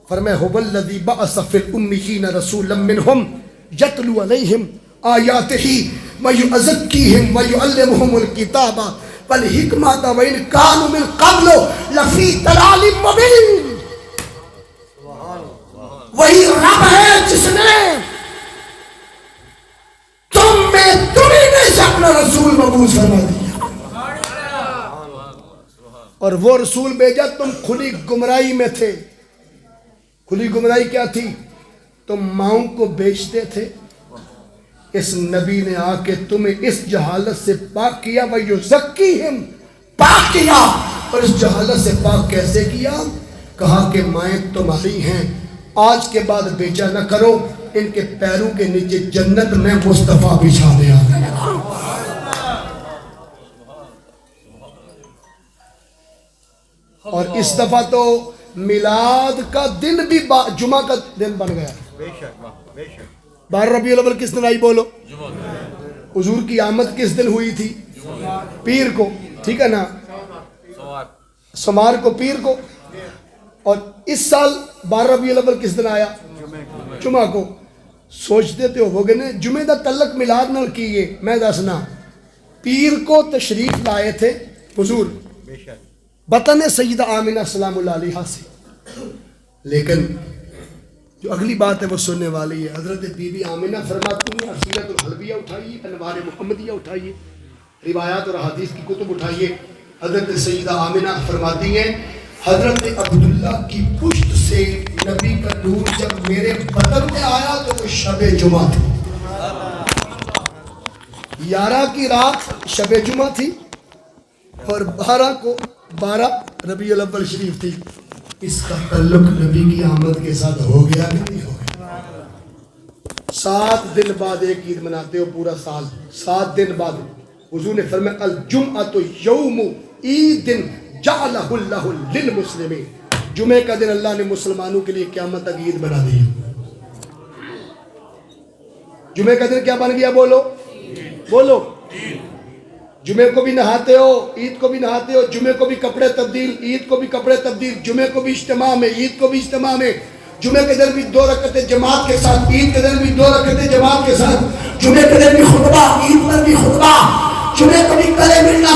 فرمائے هو الذی بعث فی الامیین رسولا منہم یتلو علیہم آیاتہ ویزکیہم ویعلمہم الکتاب والحکمۃ وإن کانوا من قبل لفی ضلال مبین. وہی رب ہے جس نے تمہیں میں سے اپنا رسول مبعوث فرما دیا، اور وہ رسول بھیجا تم کھلی گمراہی میں تھے. کھلی گمراہی کیا تھی؟ تم ماؤں کو بیچتے تھے. اس نبی نے آ کے تمہیں اس جہالت سے پاک کیا. وَيُزَكِّيهِمْ پاک کیا. اور اس جہالت سے پاک کیسے کیا؟ کہا کہ مائیں تمہاری ہیں، آج کے بعد بیچا نہ کرو، ان کے پیروں کے نیچے جنت میں مصطفیٰ بچھا دیا. اور اس دفعہ تو میلاد کا دن بھی جمعہ کا دن بن گیا. بے شک بے شک. 12 ربیع الاول کس دن آئی بولو؟ حضور کی آمد کس دن ہوئی تھی؟ پیر کو، ٹھیک ہے نا، سمار کو، پیر کو. اور اس سال 12 ربیع الاول کس دن آیا؟ جمعہ کو. سوچتے تو ہو گئے نا جمعہ دا تعلق میلاد نال کیے. میں دسنا پیر کو تشریف لائے تھے حضور بطن سیدہ آمینہ سلام اللہ علیہا سے. لیکن جو اگلی بات ہے وہ سننے والی ہے. حضرت بی بی آمینہ فرماتی ہیں سیرت الحلبیہ اٹھائیے، انوار محمدیہ اٹھائیے، روایات اور حدیث کی کتب اٹھائیے. حضرت سیدہ آمینہ فرماتی ہیں حضرت عبداللہ کی پشت سے نبی کا نور جب میرے بدن میں آیا تو وہ شب جمعہ تھی. 11 کی رات شب جمعہ تھی اور 12 ربیع الاول شریف تھی. اس کا تعلق نبی کی آمد کے ساتھ ہو گیا نہیں ہو گیا؟ 7 دن بعد ایک عید مناتے ہو پورا سال. 7 دن بعد حضور نے فرمایا الجمعۃ یوم عید جعلہ اللہ للمسلمین. جمعے کا دن اللہ نے مسلمانوں کے لیے قیامت تک عید بنا دی. جمعے کا دن کیا بن گیا؟ بولو بولو. جمعے کو بھی نہاتے ہو، عید کو بھی نہاتے ہو، جمعے کو بھی کپڑے تبدیل، عید کو بھی کپڑے تبدیل، جمعے کو بھی اجتماع میں، عید کو بھی اجتماع میں. جمعے کے دن بھی 2 رکعتیں جماعت کے ساتھ، عید کے دن بھی 2 رکعتیں جماعت کے ساتھ. جمعے کے دن بھی خطبہ، عید پر بھی خطبہ. جمعے کو بھی گلے ملنا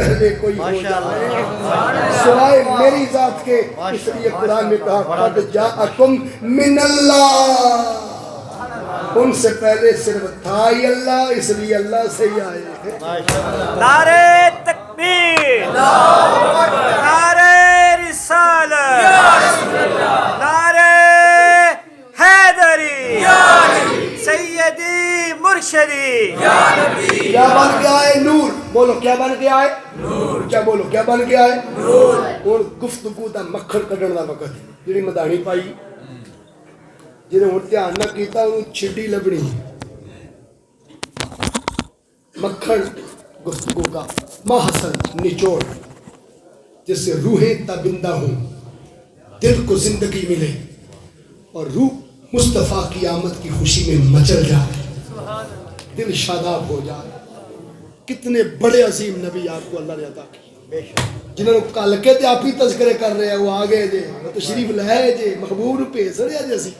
پہلے کوئی ہو جائے سوائے میری ذات کے. اس لیے قرآن میں کہا قد جاءکم من اللہ, ان سے پہلے صرف تھا ہی اللہ, اس لیے اللہ سے ہی آئے. نعرہ تکبیر, نعرہ رسالت, نعرہ حیدری, سیدی مرشدی. کیا بن گیا ہے؟ نور. بولو کیا بن گیا ہے؟ نور. کیا بولو کیا بن گیا ہے؟ نور. اور گفتگو دا مکھن کڈن دا وقت جڑی مدانی پائی جنہیں ہوں دھیان نہ کیتا انہوں چھٹی لبنی. مکھن گفتگو کا محصل نچوڑ جس سے روحیں تابندہ ہوں, دل کو زندگی ملے اور روح مصطفیٰ کی آمد کی خوشی میں مچل جائے, دل شاداب ہو جائے. کتنے بڑے عظیم نبی آپ کو اللہ نے عطا کیے, جنہوں نے کل کے تے آپ ہی تذکرے کر رہے ہیں, وہ آگے جے وہ تشریف لائے جے, محبوب بھیج رہے جے. اسی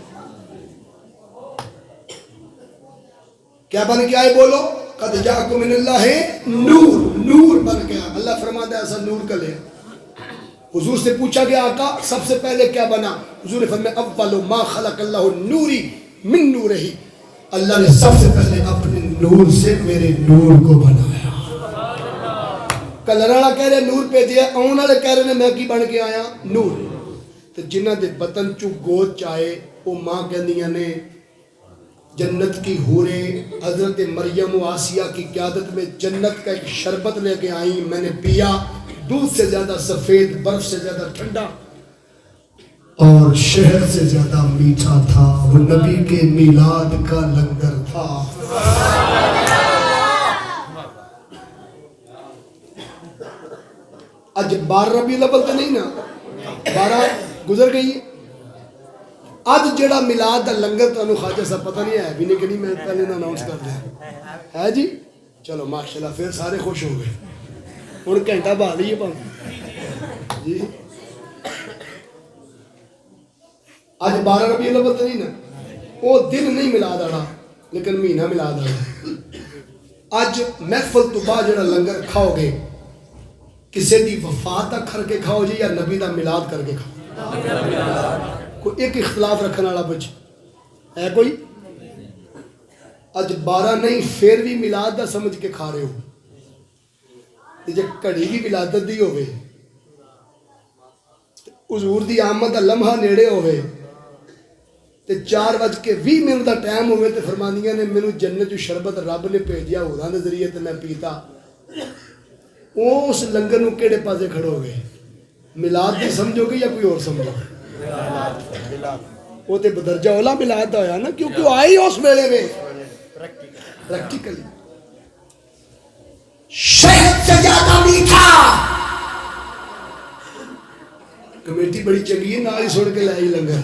کیا بن گیا ہے؟ بولو قد جاءکم من اللہ نور. نور بن گیا. اللہ فرماتا ہے ایسا نور کا لے. حضور سے پوچھا گیا آقا سب سے پہلے کیا بنا؟ حضور نے فرمایا اول ما خلق اللہ نوری من نورہ, اللہ نے سب سے پہلے اپنے نور سے میرے نور کو بنایا. کلر والا کہہ رہے نور پہ دیا, آن والے کہہ رہے میں کی بن کے آیا نور. تو جنہ دے بطن چو گود چاہے وہ ماں کہندیاں نے جنت کی حوریں حضرت مریم و آسیہ کی قیادت میں جنت کا ایک شربت لے کے آئیں, میں نے پیا, دودھ سے زیادہ سفید, برف سے زیادہ ٹھنڈا اور شہد سے زیادہ میٹھا تھا. وہ نبی کے میلاد کا لنگر تھا. آج 12 ربیع الاول تو نہیں نا, 12 گزر گئی ہے. آج جڑا میلاد دا لنگر تو انہوں خواجہ صاحب پتہ نہیں ہے بھی نہیں کہ نہیں, میں پہلے نہ اناؤنس کر دیا ہے جی. چلو ماشاءاللہ پھر سارے خوش ہو گئے. ہوں گھنٹہ بہا لیے پاؤں جی. آج 12 ربیع الاول تو نہیں نا, وہ دن نہیں میلاد والا لیکن مہینہ میلاد والا. اج محفل تو بعد جڑا لنگر کھاؤ گے کسی دی وفات تک کر کے کھاؤ جی یا نبی دا میلاد کر کے کھاؤ؟ کوئی ایک اختلاف رکھنے والا بچ ہے کوئی؟ اج 12 نہیں پھر بھی میلاد دا سمجھ کے کھا رہے ہو. جے کڑی بھی ولادت دی ہوئے, حضور دی آمد دا لمحہ نیڑے ہوئے تے 4:20 دا ٹائم ہوئے تے فرماندیاں نے میرے جنت جو شربت رب نے بھیجیا ہوراں دے ذریعے تے میں پیتا, اس لنگر نو کیڑے پاسے کھڑو گے؟ میلاد دی سمجھو گے یا کوئی اور سمجھو گے؟ وہ تے بدرجہ اولا میلاد دا ہویا نا, کیونکہ وہ آئی اس ویلے میں پریکٹیکلی. شہد سے زیادہ میٹھا. کمیٹی بڑی چنگی ہے, نال ہی سڑ کے لائی لنگر.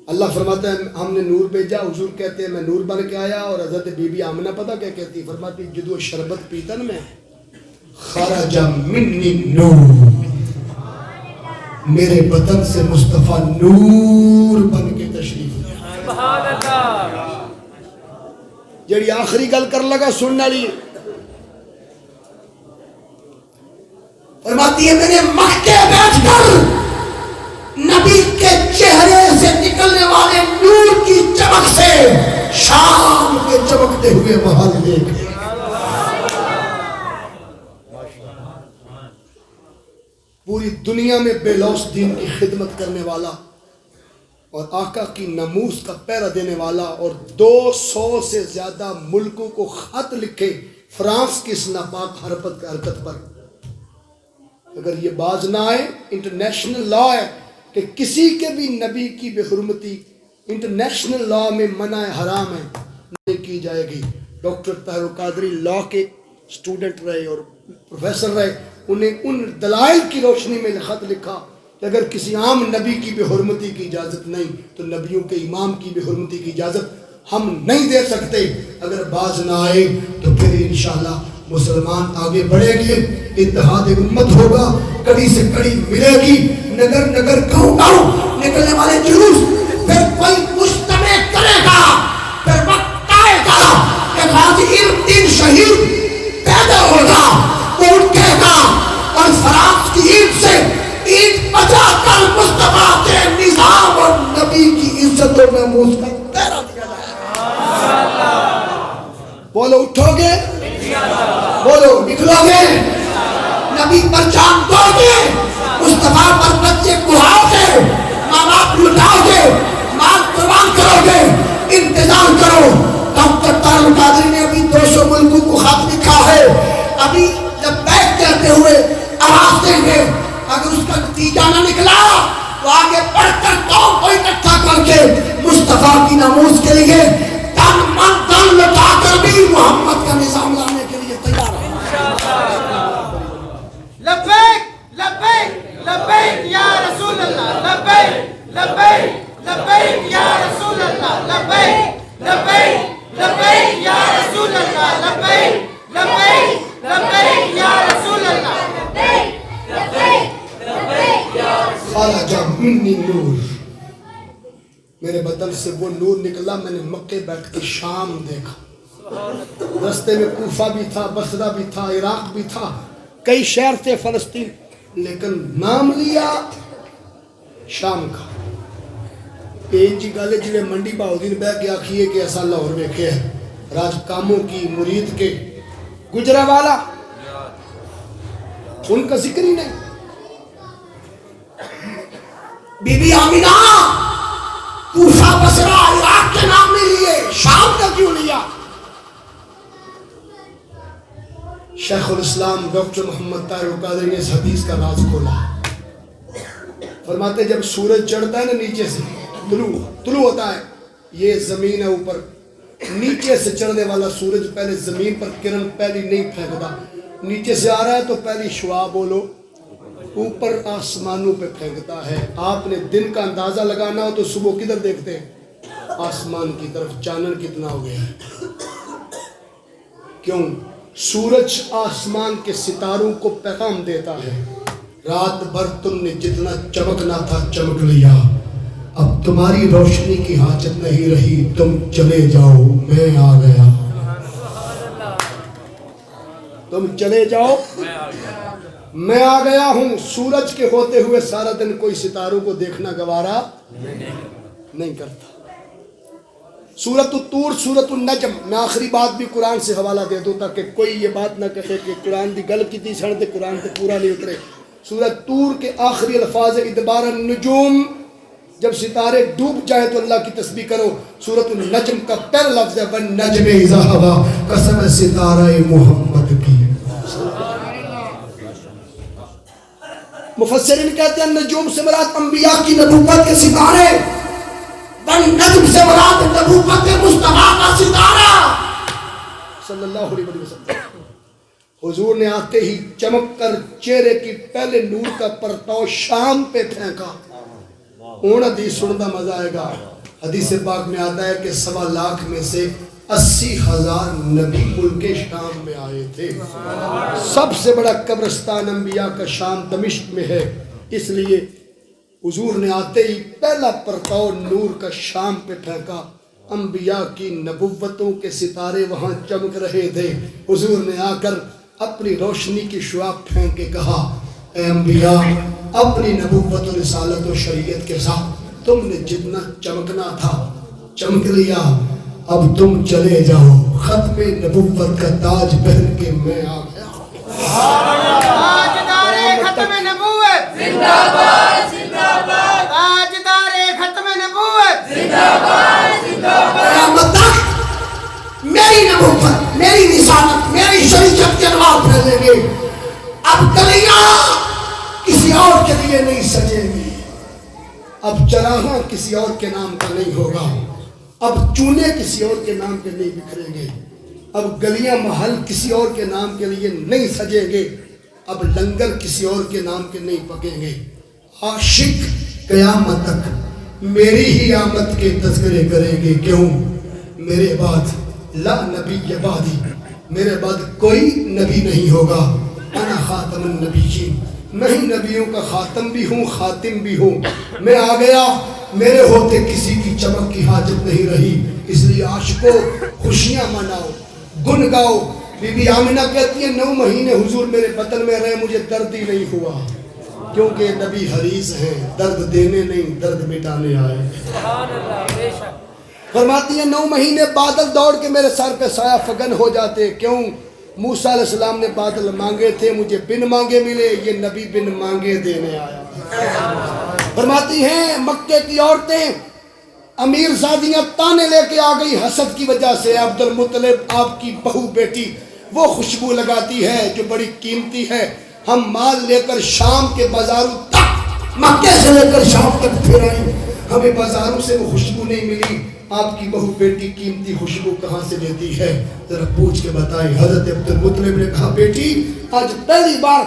اللہ فرماتا ہے ہم نے نور بھیجا. حضور کہتے ہیں میں نور بن کے آیا, اور حضرت بی بی آمنہ پتہ کیا کہتی, فرماتی جدو شربت پیتا نا میں, خرج منی نور, میرے بدن سے مصطفیٰ نور بن کے تشریف لیا. جڑی آخری گل کر لگا سننے والی, فرماتی ہے میں نے مکے بیٹھ کر نبی کے چہرے سے نکلنے والے نور کی چمک سے شام کے چمکتے ہوئے محل دیکھے. پوری دنیا میں بے لوث دین کی خدمت کرنے والا اور آقا کی ناموس کا پہرا دینے والا, اور 200 سے زیادہ ملکوں کو خط لکھے فرانس کی اس ناپاک حرکت پر. اگر یہ باز نہ آئے, انٹرنیشنل لا ہے کہ کسی کے بھی نبی کی بے حرمتی انٹرنیشنل لا میں منع حرام ہے, نہیں کی جائے گی. ڈاکٹر طاہر القادری لا کے اسٹوڈنٹ رہے اور پروفیسر رہے, انہیں ان دلائل کی روشنی میں خط لکھا کہ اگر کسی عام نبی کی بے حرمتی کی اجازت نہیں تو نبیوں کے امام کی بے حرمتی کی اجازت ہم نہیں دے سکتے. اگر باز نہ آئے تو پھر انشاءاللہ مسلمان آگے بڑھے گے, اتحاد امت ہوگا, کڑی سے کڑی ملے گی, نگر نگر گاؤں گاؤں نکلنے والے جلوس پھر کوئی مجتمع کرے گا. بولو اٹھو گے, بولو نکلو گے, نبی پر جان دو گے, مصطفیٰ پر بچے کڑاؤ گے, ماں باپ لٹاؤ گے, مال قربان کرو گے, انتظار کرو. ڈاکٹر طارق القادری نے ابھی 200 ملکوں کو خط لکھا ہے, ابھی جب بیٹھ کہتے ہوئے آواز دیں گے, اگر اس کا نتیجہ نہ نکلا تو آگے بڑھ کر قوم کو اکٹھا کر کے مصطفیٰ کی ناموز کے لیے تن من دن لٹا کر بھی محمد کا نظام لانے کے لیے تیار ہے. لبیک لبیک لبیک یا رسول اللہ, لبیک لبیک لبیک یا رسول اللہ, لبیک لبیک لبیک یا رسول اللہ, لبیک لبیک لبیک یا رسول اللہ, لبیک لبیک لبیک یا رسول اللہ. خرج منی نور, میرے بدن سے وہ نور نکلا. میں نے مکے بیٹھ کے شام دیکھا, رستے میں کوفہ بھی تھا, بصرہ بھی تھا, عراق بھی تھا, کئی شہر تھے فلسطین, لیکن نام لیا شام کا. این جی گالے جنہیں منڈی باؤدین بے کے آکھئے کہ ایسا لاہور بیکھے ہے, راج کاموں کی مرید کے گجرہ والا, ان کا ذکر ہی نہیں. بی بی آمینہ کوفہ بصرہ عراق کے نام نہیں لیے, شام کا کیوں لیا؟ شیخ الاسلام ڈاکٹر محمد طاہر القادری نے اس حدیث کا راز کھولا. فرماتے جب سورج چڑھتا ہے نا نیچے سے, طلوع ہوتا ہے, یہ زمین ہے اوپر, نیچے سے چڑھنے والا سورج پہلے زمین پر کرن پہلی نہیں پھینکتا, نیچے سے آ رہا ہے تو پہلی شعاع بولو اوپر آسمانوں پہ پھینکتا ہے. آپ نے دن کا اندازہ لگانا ہو تو صبح کدھر دیکھتے ہیں؟ آسمان کی طرف. چانن کتنا ہو گیا ہے؟ کیوں؟ سورج آسمان کے ستاروں کو پیغام دیتا ہے, رات بھر تم نے جتنا چمکنا تھا چمک لیا, اب تمہاری روشنی کی حاجت نہیں رہی, تم چلے جاؤ میں آ گیا. تم چلے جاؤ میں آ گیا ہوں. سورج کے ہوتے ہوئے سارا دن کوئی ستاروں کو دیکھنا گوارا نہیں کرتا. سورۃ الطور, سورۃ النجم. میں آخری بات بھی قرآن سے حوالہ دے دوں تاکہ کوئی یہ بات نہ کہے کہ قرآن دی گل کی سن تے قرآن تے پورا نہیں اترے. سورۃ طور کے آخری الفاظ ادبار النجوم, جب ستارے ڈوب جائیں تو اللہ کی تسبیح کرو. سورۃ النجم کا پہلا لفظ ہے والنجم اذا ہوا, قسم ہے ستارہ محمد کی. مفسرین کہتے ہیں نجوم سے مراد انبیاء کی نبوت کے ستارے, والنجم سے مراد نبوت مصطفیٰ کا ستارہ صلی اللہ علیہ وسلم. حضور نے آتے ہی چمک کر چہرے کی پہلے نور کا پرتاؤ شام پہ پھینکا. اون حدیث سننا مزہ آئے گا. حدیث پاک میں آتا ہے کہ 1.25 لاکھ میں سے 80,000 نبی ملک شام میں آئے تھے. سب سے بڑا قبرستان انبیاء کا شام دمشق میں ہے, اس لیے حضور نے آتے ہی پہلا پرتاؤ نور کا شام پہ پھینکا. انبیاء کی نبوتوں کے ستارے وہاں چمک رہے تھے. حضور نے آ کر اپنی روشنی کی شعاع پھینک کے کہا اے انبیاء, اپنی نبوت و رسالت و شریعت کے ساتھ تم نے جتنا چمکنا تھا چمک لیا, اب تم چلے جاؤ. ختم نبوت کا تاج پہن کے میں آ گیا. تاجدار ختم نبوت زندہ باد, زندہ باد. تاجدار ختم نبوت زندہ باد, زندہ باد. قیامت تک میری نبوت, میری رسالت, میری شریعت کے انوار پھیلیں گے. اب گلیاں کسی اور کے لیے نہیں سجیں گی, اب چراغاں کسی اور کے نام کا نہیں ہوگا, اب چونے کسی اور کے نام کے نہیں بکھریں گے, اب گلیاں محل کسی اور کے نام کے لیے نہیں سجیں گے, اب لنگر کسی اور کے نام کے نہیں پکیں گے. عاشق قیامت تک میری ہی آمد کے تذکرے کریں گے. کیوں؟ میرے بعد لا نبی بعدی, میرے بعد کوئی نبی نہیں ہوگا. انا خاتم النبیین, میں ہی نبیوں کا خاتم بھی ہوں خاتم بھی ہوں. میں آ گیا, میرے ہوتے کسی کی چمک کی حاجت نہیں رہی. اس لیے عاشقوں خوشیاں مناؤ, گن گاؤ. بی بی آمینہ کہتی ہے 9 مہینے حضور میرے بطن میں رہے, مجھے درد ہی نہیں ہوا, کیونکہ نبی حریص ہیں, درد دینے نہیں درد مٹانے آئے. فرماتی ہیں 9 مہینے بادل دوڑ کے میرے سر پہ سایہ فگن ہو جاتے. کیوں؟ موسیٰ علیہ السلام نے بادل مانگے تھے, مجھے بن مانگے ملے, یہ نبی بن مانگے دینے آیا. فرماتی ہیں مکے کی عورتیں امیر زادیاں تانے لے کے آ گئی حسد کی وجہ سے. عبد المطلب آپ کی بہو بیٹی وہ خوشبو لگاتی ہے جو بڑی قیمتی ہے. ہم مال لے کر شام کے بازاروں تک, مکے سے لے کر شام تک پھر آئیں, ہمیں بازاروں سے وہ خوشبو نہیں ملی. آپ کی بہو بیٹی قیمتی خوشبو کہاں سے لیتی ہے؟ ذرا پوچھ کے بتائیں. حضرت عبد المطلب نے کہا بیٹی آج پہلی بار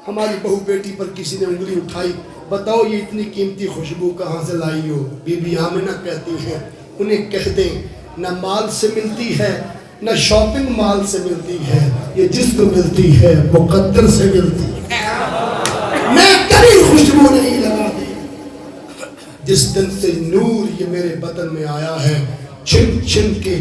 ہماری بہو بیٹی پر کسی نے انگلی اٹھائی, بتاؤ یہ اتنی قیمتی خوشبو کہاں سے لائی ہو؟ بی بی آمنہ کہتی ہیں انہیں کہہ دیں نہ مال سے ملتی ہے نہ شاپنگ مال سے ملتی ہے, یہ جس کو ملتی ہے مقدر سے ملتی ہے. میں کبھی خوشبو نہیں لگاتی. جس دن سے نور یہ میرے بدن میں آیا ہے, چھن چھن کے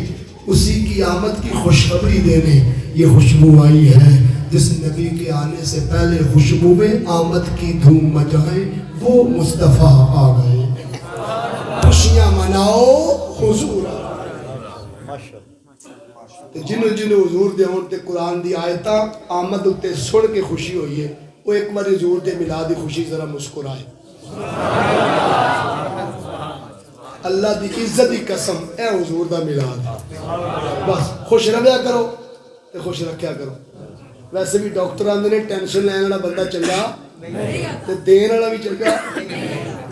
اسی کی آمد کی خوشخبری دینے یہ خوشبو آئی ہے. جس نبی کے آنے سے پہلے خوشبو میں آمد کی دھوم مچائے وہ مصطفیٰ آ گئے. خوشیاں مناؤ حضور آ گئے. تے جنوں جنوں حضور دے ہون تے قرآن دی آیتاں آمد اتے سن کے خوشی ہوئی ہے, وہ ایک بار حضور دے میلاد دی خوشی ذرا مسکرائے. اللہ دی عزت دی قسم اے حضور دا میلاد, بس خوش رہیا کرو تے خوش رکھیا کرو. ویسے بھی ڈاکٹر آندے نے ٹینشن لینے والا بندہ چنگا تے دین والا بھی چنگا.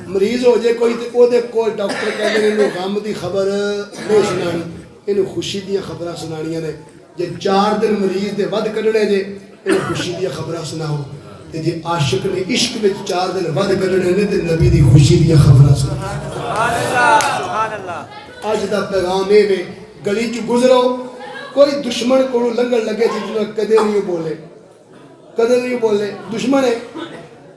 مریض ہو جائے کوئی تے او دے کوئی ڈاکٹر کہندے نے انہوں غم دی خبر نہیں سنانی, انہوں خوشی دیاں خبراں سنانیاں نے. جے 4 دن مریض دے ود کڈنے جے انہوں خوشی دیاں خبراں سناؤ, تے جے عاشق نے عشق وچ 4 دن ود کڈنے نے تے نبی دی خوشی دیاں خبراں سناؤ. سبحان اللہ. اج دا پیغام اے وے گلی چ گزرو کوئی دشمن کو لنگن لگے جتنا کدے نہیں بولے, کدے نہیں بولے. دشمن ہے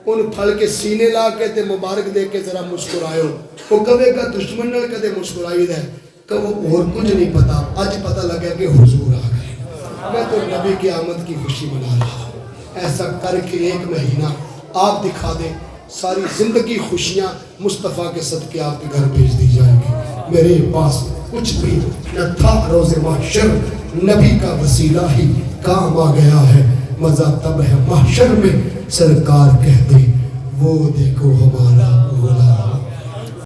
ان پھل کے سینے لا کے تے مبارک دے کے ذرا مسکرائیو. وہ کبے کا دشمن نال کدے مسکرائی دے کہ وہ اور کچھ نہیں پتا. اج پتا لگا کہ حضور آ گئے, میں تو نبی کی آمد کی خوشی منا رہا ہوں. ایسا کر کے 1 مہینہ آپ دکھا دیں, ساری زندگی خوشیاں مصطفیٰ کے صدقے آپ کے گھر بھیج دی جائیں گی. میرے پاس کچھ بھی نہ تھا روز محشر, نبی کا وسیلہ ہی کام آ گیا ہے. مزہ تب ہے محشر میں سرکار کہتے وہ دیکھو ہمارا